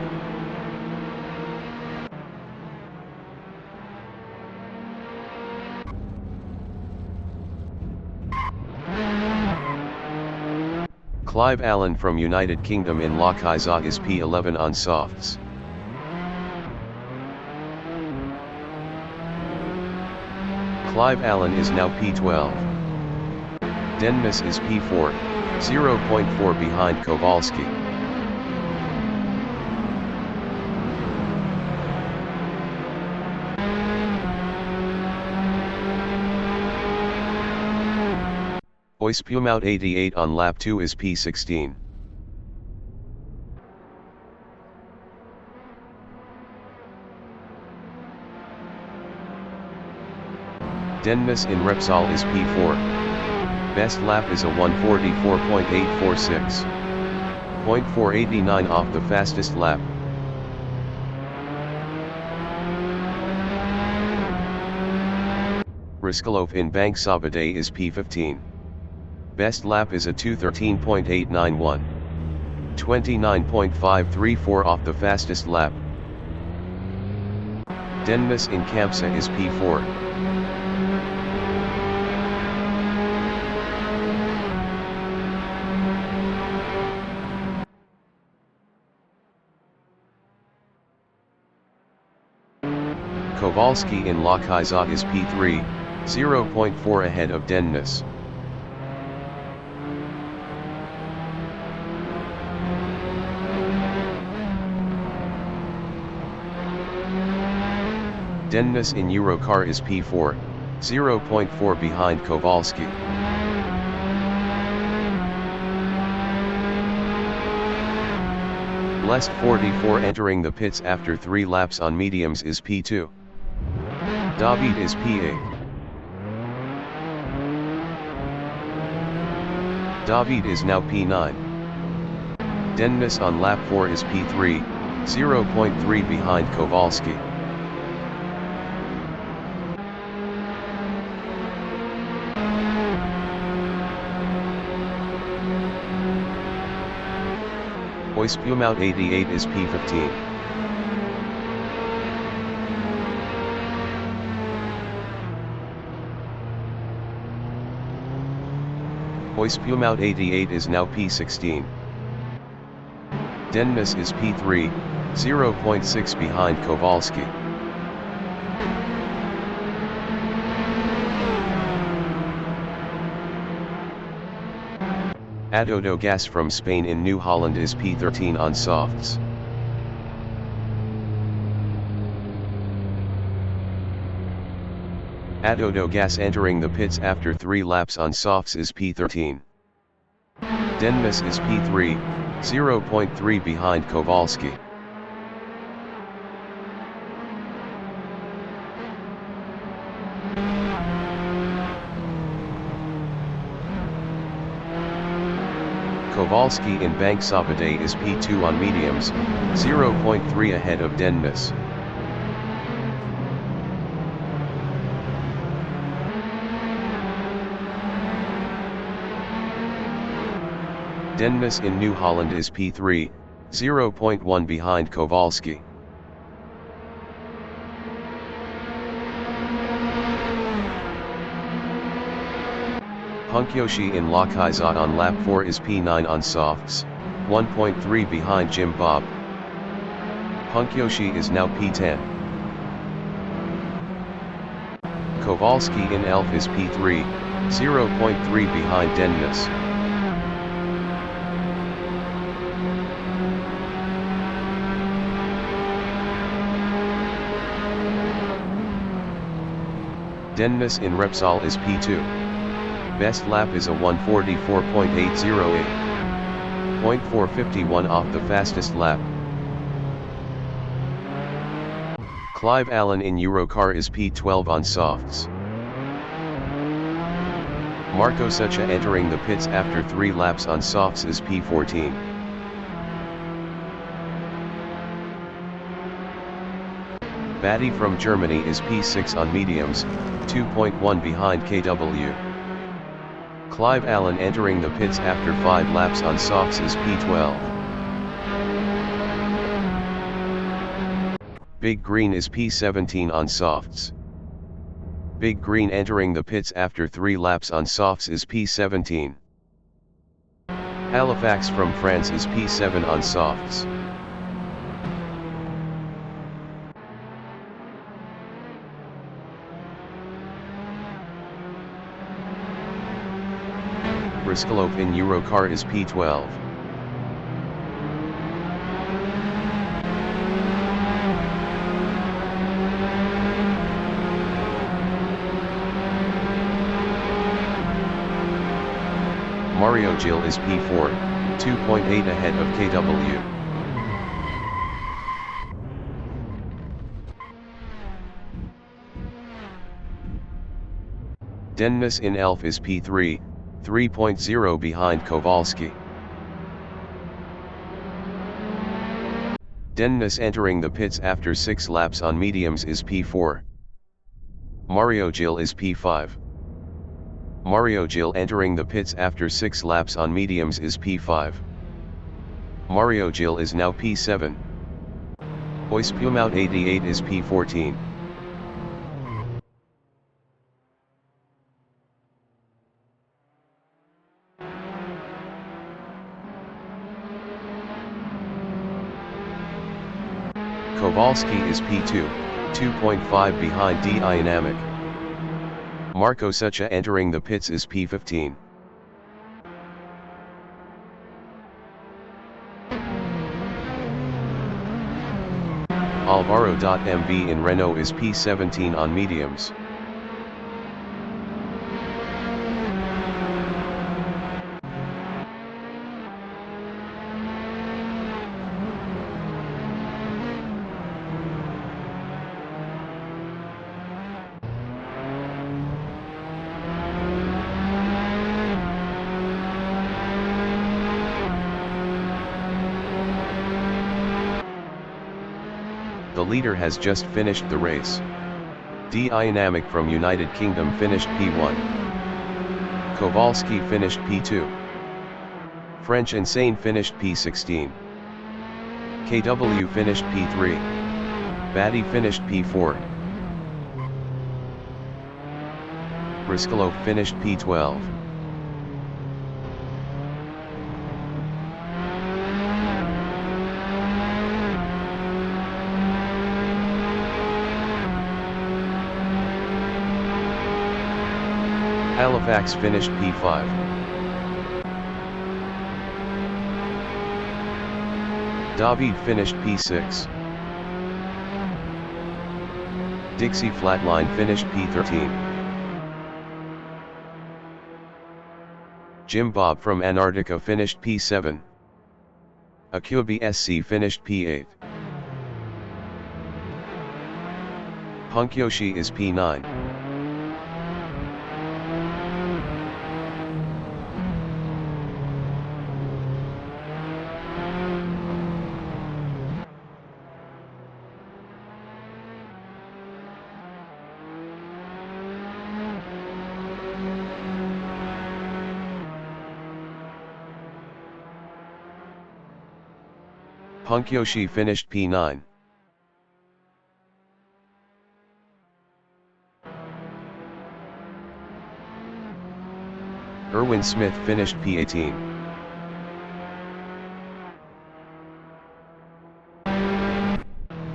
Clive Allen from United Kingdom in Lochisa is P11 on softs. Clive Allen is now P12. Dennis is P4, 0.4 behind Kowalski. Oispumout 88 on lap 2 is P16. Dennis in Repsol is P4. Best lap is a 1:44.846. 0.489 off the fastest lap. Riskalov in Bank Sabadell is P15. Best lap is a 2:13.891. 29.534 off the fastest lap. Dennis in Campsa is P4. Kowalski in Lochisa is P3, 0.4 ahead of Dennis. Dennis in Eurocar is P4, 0.4 behind Kowalski. Blessed 44 entering the pits after 3 laps on mediums is P2. David is P8. David is now P9. Dennis on lap 4 is P3, 0.3 behind Kowalski. Oispumount 88 is P15. Oispumount 88 is now P16. Dennis is P3, 0.6 behind Kowalski. Assetto Gas from Spain in New Holland is P13 on softs. Assetto Gas entering the pits after 3 laps on softs is P13. Dennis is P3, 0.3 behind Kowalski. Kowalski in Bank Sabadell is P2 on mediums, 0.3 ahead of Dennis. Dennis in New Holland is P3, 0.1 behind Kowalski. Punkyoshi in Lokizat on lap 4 is P9 on softs, 1.3 behind Jim Bob. Punkyoshi is now P10. Kowalski in Elf is P3, 0.3 behind Dennis. Dennis in Repsol is P2. Best lap is a 1:44.808. 0.451 off the fastest lap. Clive Allen in Eurocar is P12 on softs. Marco Sucha entering the pits after 3 laps on softs is P14. Batty from Germany is P6 on mediums, 2.1 behind KW. Clive Allen entering the pits after 5 laps on softs is P12. Big Green is P17 on softs. Big Green entering the pits after 3 laps on softs is P17. Halifax from France is P7 on softs. Briskelov in Eurocar is P12. Mario Gil is P4, 2.8 ahead of KW. Dennis in Elf is P3, 3.0 behind Kowalski. Dennis entering the pits after 6 laps on mediums is P4. Mario Gil is P5. Mario Gil entering the pits after 6 laps on mediums is P5. Mario Gil is now P7. Oispumount 88 is P14. Kowalski is P2, 2.5 behind D-Dynamic. Marco Sucha entering the pits is P15. Alvaro.mv in Renault is P17 on mediums. The leader has just finished the race. Dynamic from United Kingdom finished P1. Kowalski finished P2. French Insane finished P16. KW finished P3. Batty finished P4. Briscoe finished P12. Halifax finished P5. David finished P6. Dixie Flatline finished P13. Jim Bob from Antarctica finished P7. Akubi SC finished P8. Punk Yoshi is P9. Punk Yoshi finished P9. Erwin Smith finished P18.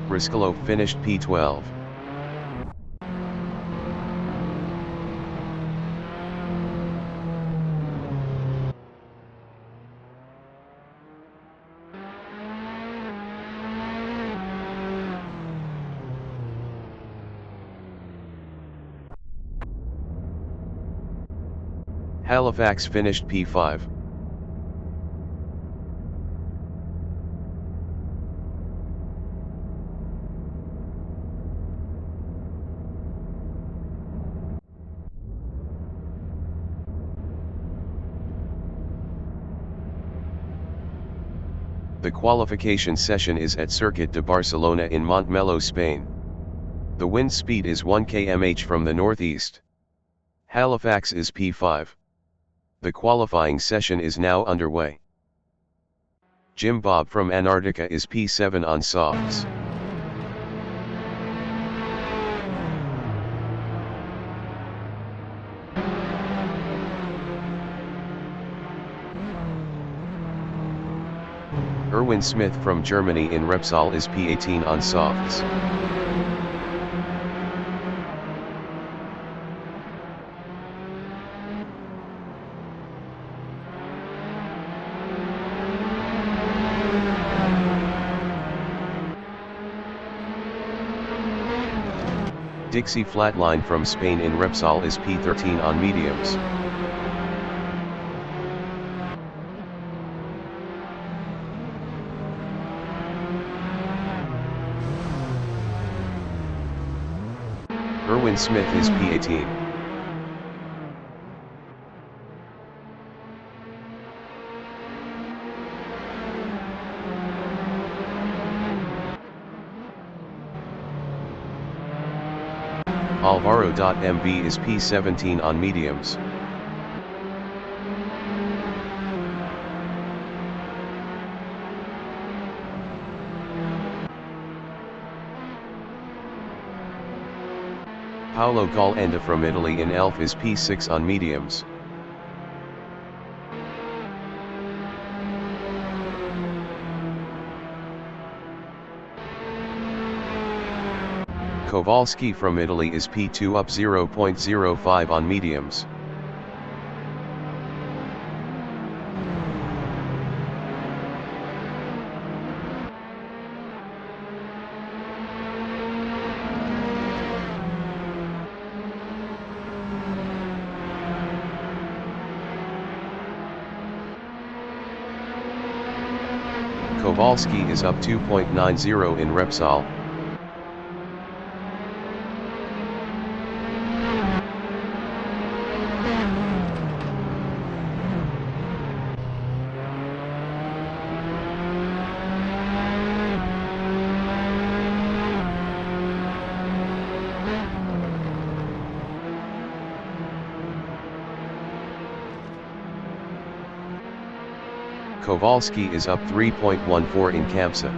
Briscoe finished P12. Halifax finished P5. The qualification session is at Circuit de Barcelona in Montmeló, Spain. The wind speed is 1 km/h from the northeast. Halifax is P5. The qualifying session is now underway. Jim Bob from Antarctica is P7 on softs. Erwin Smith from Germany in Repsol is P18 on softs. Dixie Flatline from Spain in Repsol is P13 on mediums. Erwin Smith is P18. Alvaro.mv is P17 on mediums. Paolo Galenda from Italy in Elf is P6 on mediums. Kowalski from Italy is P2 up 0.05 on mediums. Kowalski is up 2.90 in Repsol. Kowalski is up 3.14 in Kamsa.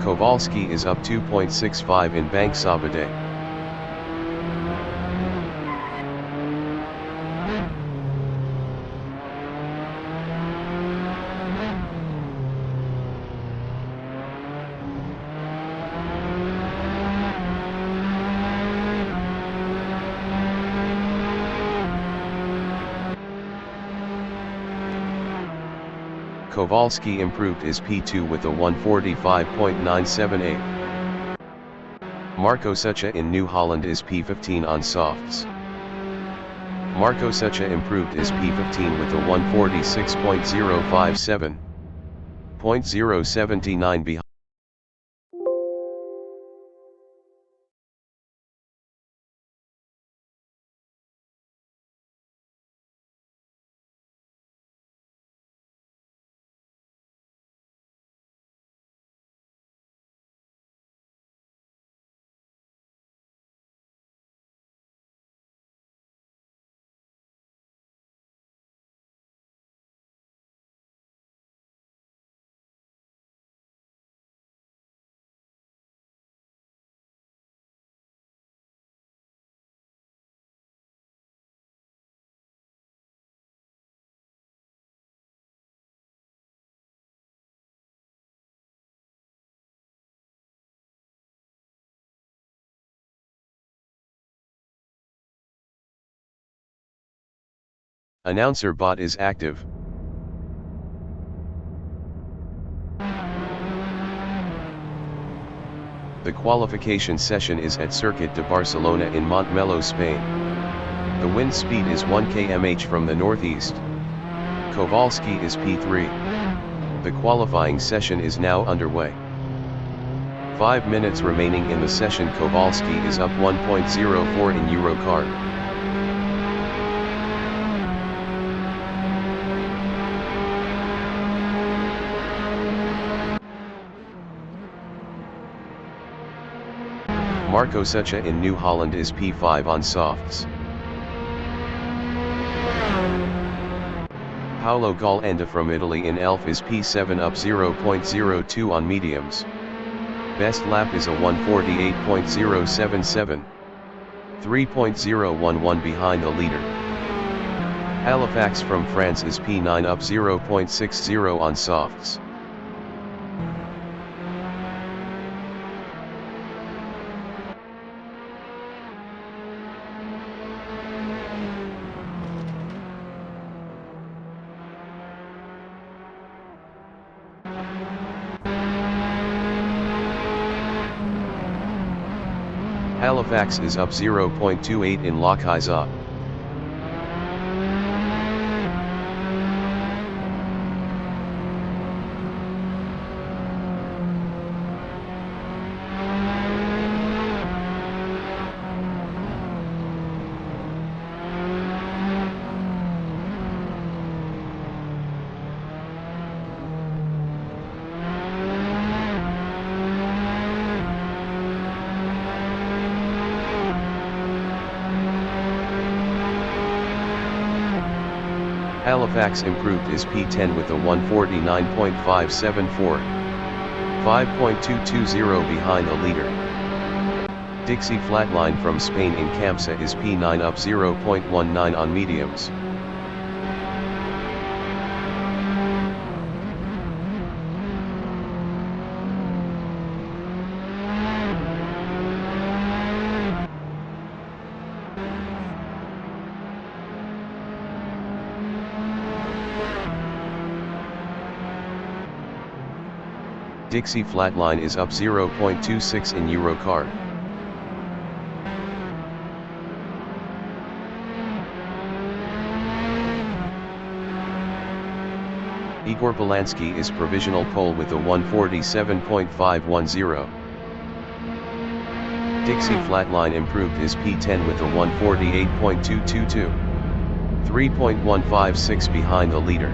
Kowalski is up 2.65 in Bank Sabadell. Kowalski improved his P2 with a 145.978. Marco Sucha in New Holland is P15 on softs. Marco Sucha improved his P15 with a 146.057. 0.079 behind. Announcer bot is active. The qualification session is at Circuit de Barcelona in Montmeló, Spain. The wind speed is 1 km/h from the northeast. Kowalski is P3. The qualifying session is now underway. 5 minutes remaining in the session. Kowalski is up 1.04 in Eurocar. Marco Sucha in New Holland is P5 on softs. Paolo Galenda from Italy in Elf is P7 up 0.02 on mediums. Best lap is a 148.077. 3.011 behind the leader. Halifax from France is P9 up 0.60 on softs. Halifax is up 0.28 in Lochhizop. Halifax improved his P10 with a 149.574. 5.220 behind the leader. Dixie Flatline from Spain in Kamsa is P9 up 0.19 on mediums. Dixie Flatline is up 0.26 in Eurocar. Igor Polanski is provisional pole with a 147.510. Dixie Flatline improved his P10 with a 148.222. 3.156 behind the leader.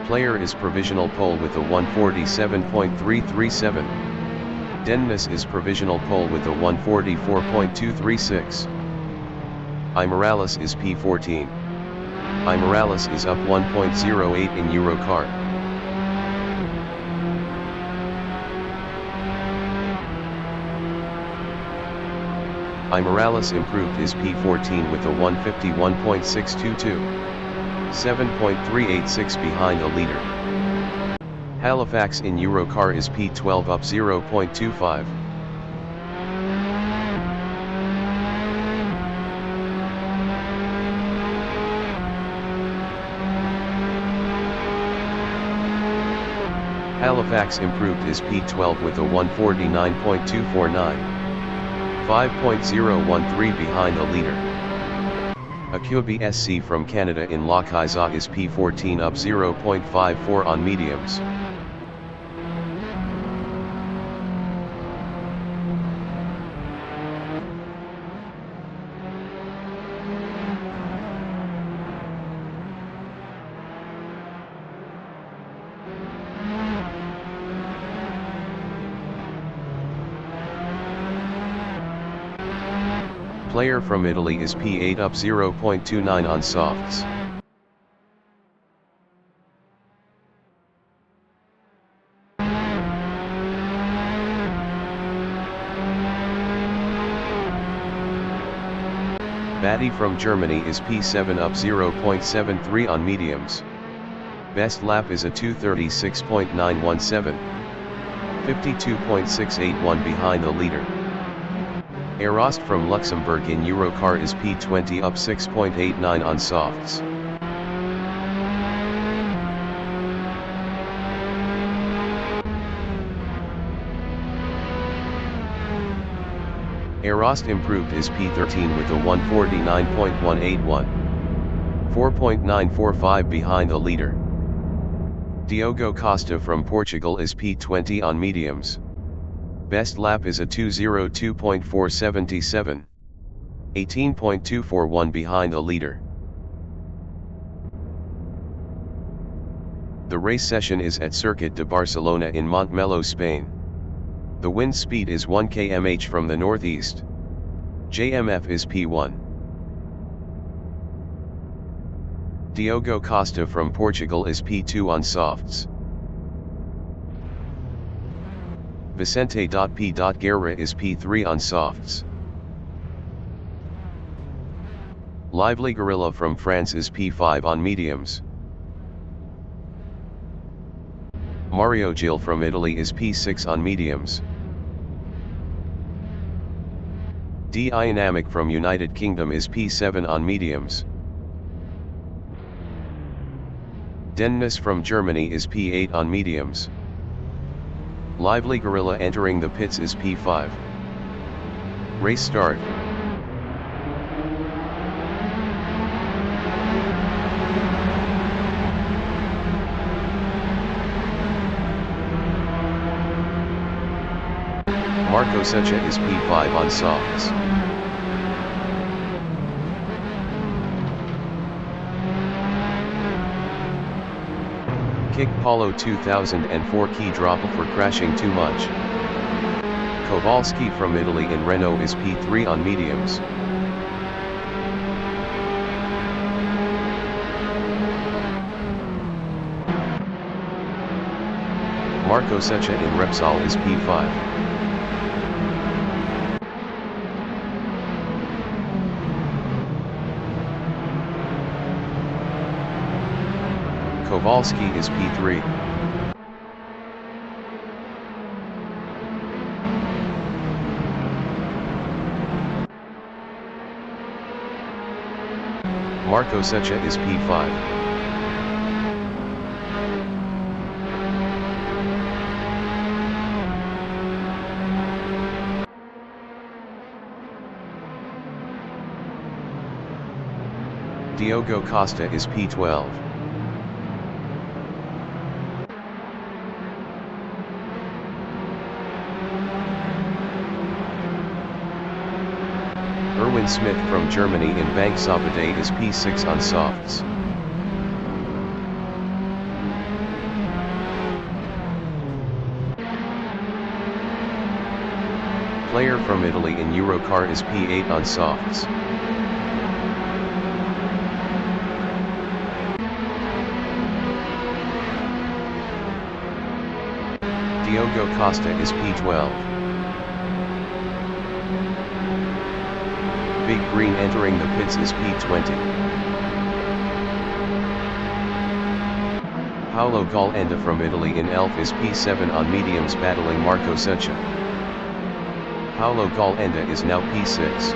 Player is provisional pole with a 147.337. Dennis is provisional pole with a 144.236. Morales is P14. Morales is up 1.08 in Eurocar. Morales improved his P14 with a 151.622. 7.386 behind the leader. Halifax in Eurocar is P12 up 0.25. Halifax improved his P12 with a 149.249. 5.013 behind the leader. Acubi SC from Canada in La Caiza is P14 up 0.54 on mediums. Player from Italy is P8 up 0.29 on softs. Batty from Germany is P7 up 0.73 on mediums. Best lap is a 2:36.917. 52.681 behind the leader. Erost from Luxembourg in Eurocar is P20 up 6.89 on softs. Erost improved his P13 with a 149.181. 4.945 behind the leader. Diogo Costa from Portugal is P20 on mediums. Best lap is a 2:02.477. 18.241 behind the leader. The race session is at Circuit de Barcelona in Montmeló, Spain. The wind speed is 1 km/h from the northeast. JMF is P1. Diogo Costa from Portugal is P2 on softs. Vicente P. Guerra is P3 on softs. Lively Gorilla from France is P5 on mediums. Mario Gil from Italy is P6 on mediums. Dynamic from United Kingdom is P7 on mediums. Dennis from Germany is P8 on mediums. Lively Gorilla entering the pits is P5. Race start. Marco Seccia is P5 on softs. Kick Paulo 2004 key drop for crashing too much. Kowalski from Italy in Renault is P3 on mediums. Marco Seccia in Repsol is P5. Kowalski is P3. Marco Seccia is P5. Diogo Costa is P12. Erwin Smith from Germany in Bank-Sabadell is P6 on softs. Player from Italy in Eurocar is P8 on softs. Diogo Costa is P12. Big Green entering the pits is P20. Paolo Galenda from Italy in Elf is P7 on mediums battling Marco Seccia. Paolo Galenda is now P6.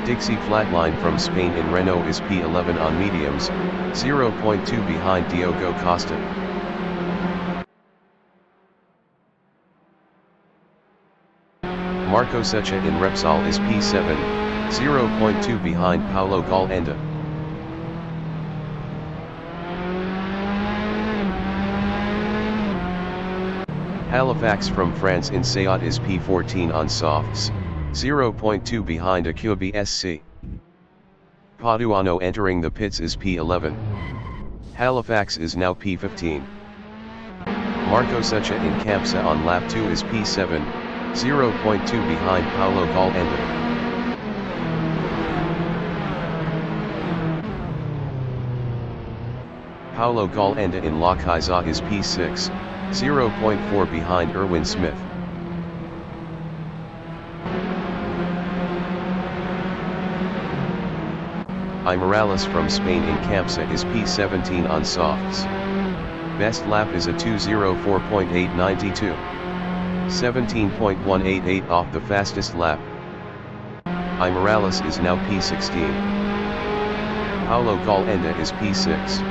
Dixie Flatline from Spain in Renault is P11 on mediums, 0.2 behind Diogo Costa. Marco Seccia in Repsol is P7, 0.2 behind Paolo Galenda. Halifax from France in Seat is P14 on softs, 0.2 behind Acubi SC. Paduano entering the pits is P11. Halifax is now P15. Marco Seccia in Campsa on lap 2 is P7, 0.2 behind Paolo Galenda. Paolo Galenda in La Caiza is P6, 0.4 behind Erwin Smith. Morales from Spain in Campsa is P17 on softs. Best lap is a 2:04.892. 17.188 off the fastest lap. Morales is now P16. Paolo Galenda is P6.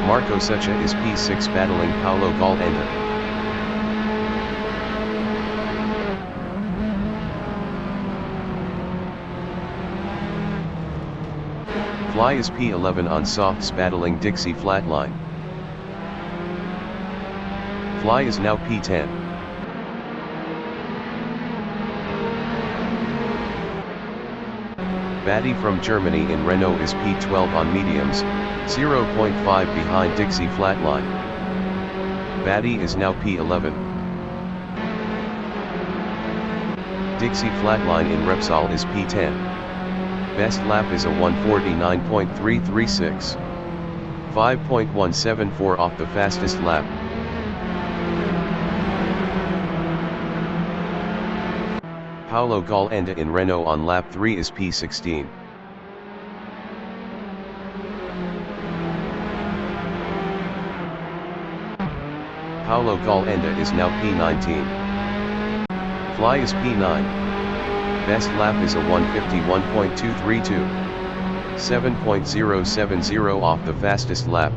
Marco Seccia is P6 battling Paolo Galenda. Fly is P11 on softs battling Dixie Flatline. Fly is now P10. Batty from Germany in Renault is P12 on mediums, 0.5 behind Dixie Flatline. Batty is now P11. Dixie Flatline in Repsol is P10. Best lap is a 1:49.336. 5.174 off the fastest lap. Paolo Galenda in Renault on lap 3 is P16. Paolo Galenda is now P19. Fly is P9. Best lap is a 1:51.232. 7.070 off the fastest lap.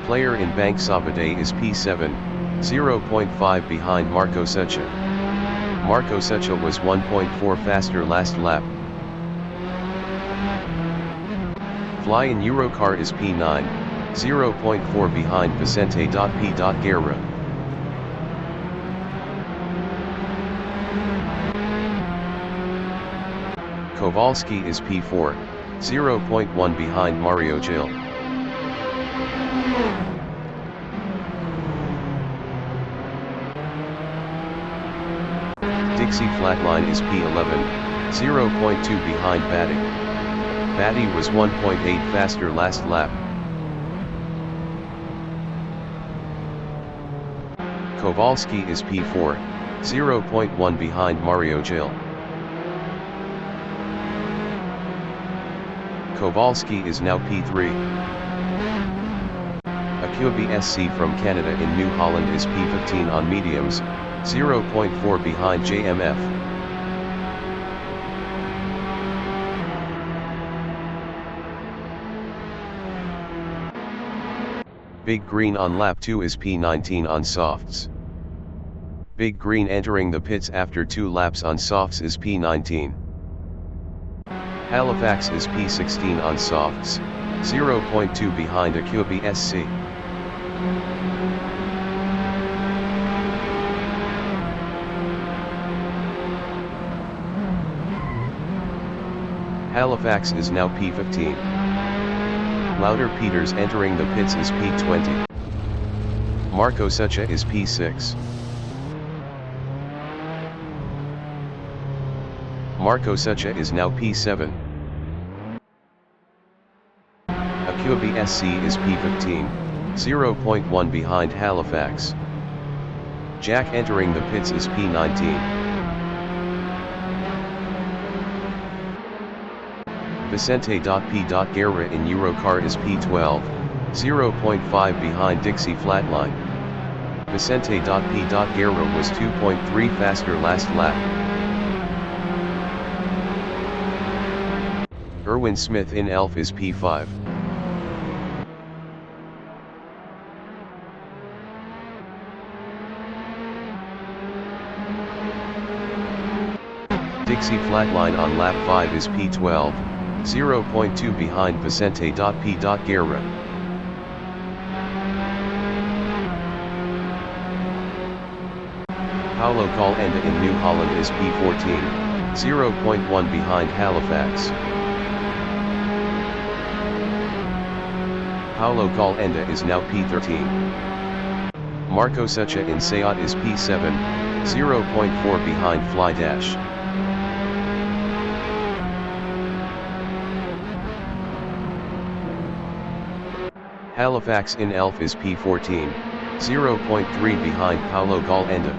Player in Bank-Sabadell is P7, 0.5 behind Marco Seccia. Marco Seccia was 1.4 faster last lap. Fly in Eurocar is P9, 0.4 behind Vicente P. Guerra. Kowalski is P4, 0.1 behind Mario Gil. Dixie Flatline is P11, 0.2 behind Batty. Batty was 1.8 faster last lap. Kowalski is P4, 0.1 behind Mario Gil. Kowalski is now P3. Acubi SC from Canada in New Holland is P15 on mediums, 0.4 behind JMF. Big Green on lap 2 is P19 on softs. Big Green entering the pits after 2 laps on softs is P19. Halifax is P16 on softs, 0.2 behind Acubi SC. Halifax is now P15. Louder Peters entering the pits is P20. Marco Sucha is P6. Marco Sucha is now P7. Acubi SC is P15, 0.1 behind Halifax. Jack entering the pits is P19. Vicente P. Guerra in Eurocar is P12, 0.5 behind Dixie Flatline. Vicente P. Guerra was 2.3 faster last lap. Erwin Smith in Elf is P5. Dixie Flatline on lap 5 is P12, 0.2 behind Vicente P. Guerra. Paulo Calenda in New Holland is P14, 0.1 behind Halifax. Paulo Calenda is now P13. Marco Sucha in Seat is P7, 0.4 behind Fly Dash. Halifax in Elf is P14, 0.3 behind Paulo Calenda.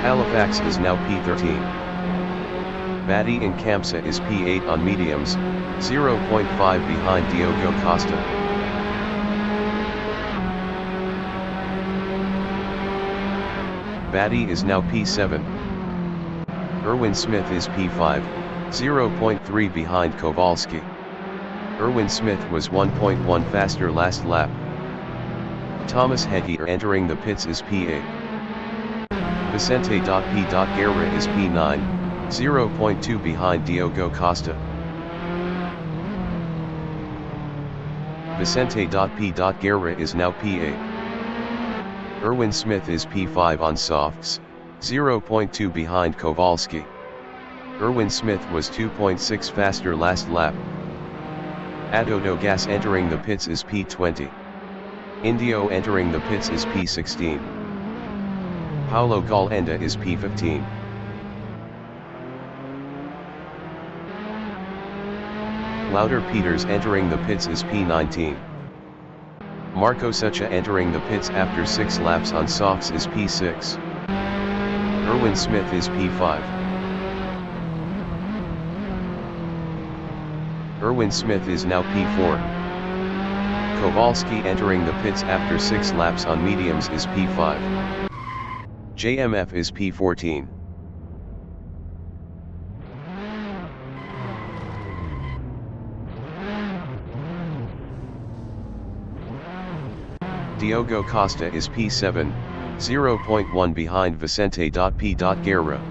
Halifax is now P13. Batty in Campsa is P8 on mediums, 0.5 behind Diogo Costa. Batty is now P7. Erwin Smith is P5, 0.3 behind Kowalski. Erwin Smith was 1.1 faster last lap. Thomas Hegier entering the pits is P8. Vicente P. Guerra is P9, 0.2 behind Diogo Costa. Vicente P. Guerra is now P8. Erwin Smith is P5 on softs, 0.2 behind Kowalski. Erwin Smith was 2.6 faster last lap. Adodo Gas entering the pits is P20. Indio entering the pits is P16. Paulo Calenda is P15. Louder Peters entering the pits is P19. Marco Sucha entering the pits after 6 laps on softs is P6. Erwin Smith is P5. Erwin Smith is now P4. Kowalski entering the pits after 6 laps on mediums is P5. JMF is P14. Diogo Costa is P7, 0.1 behind Vicente P. Guerra.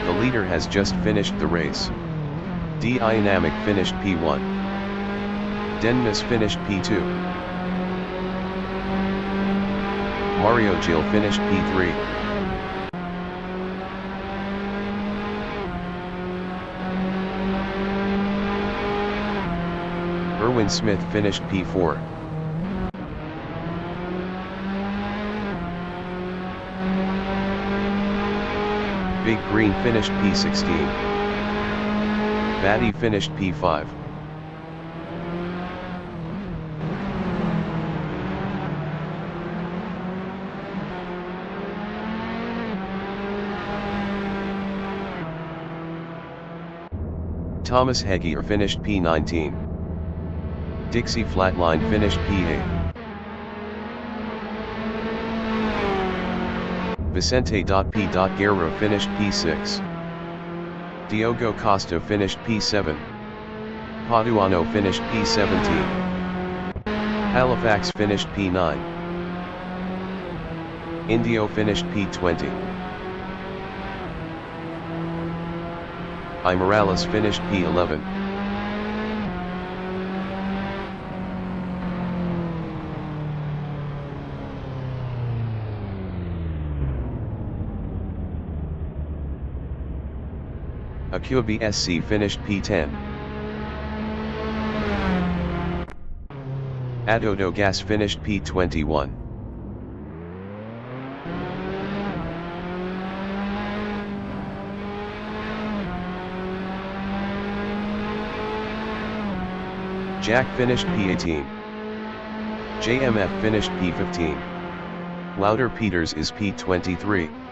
The leader has just finished the race. D Dynamic finished P1. Dennis finished P2. Mario Gil finished P3. Erwin Smith finished P4. Big Green finished P16. Batty finished P5. Thomas Hegier finished P19. Dixie Flatline finished P8. Vicente.P. Guerra finished P6. Diogo Costa finished P7. Paduano finished P17. Halifax finished P9. Indio finished P20. I. Morales finished P11. Acubi SC finished P10. Adodo Gas finished P21. Jack finished P18. JMF finished P15. Louder Peters is P23.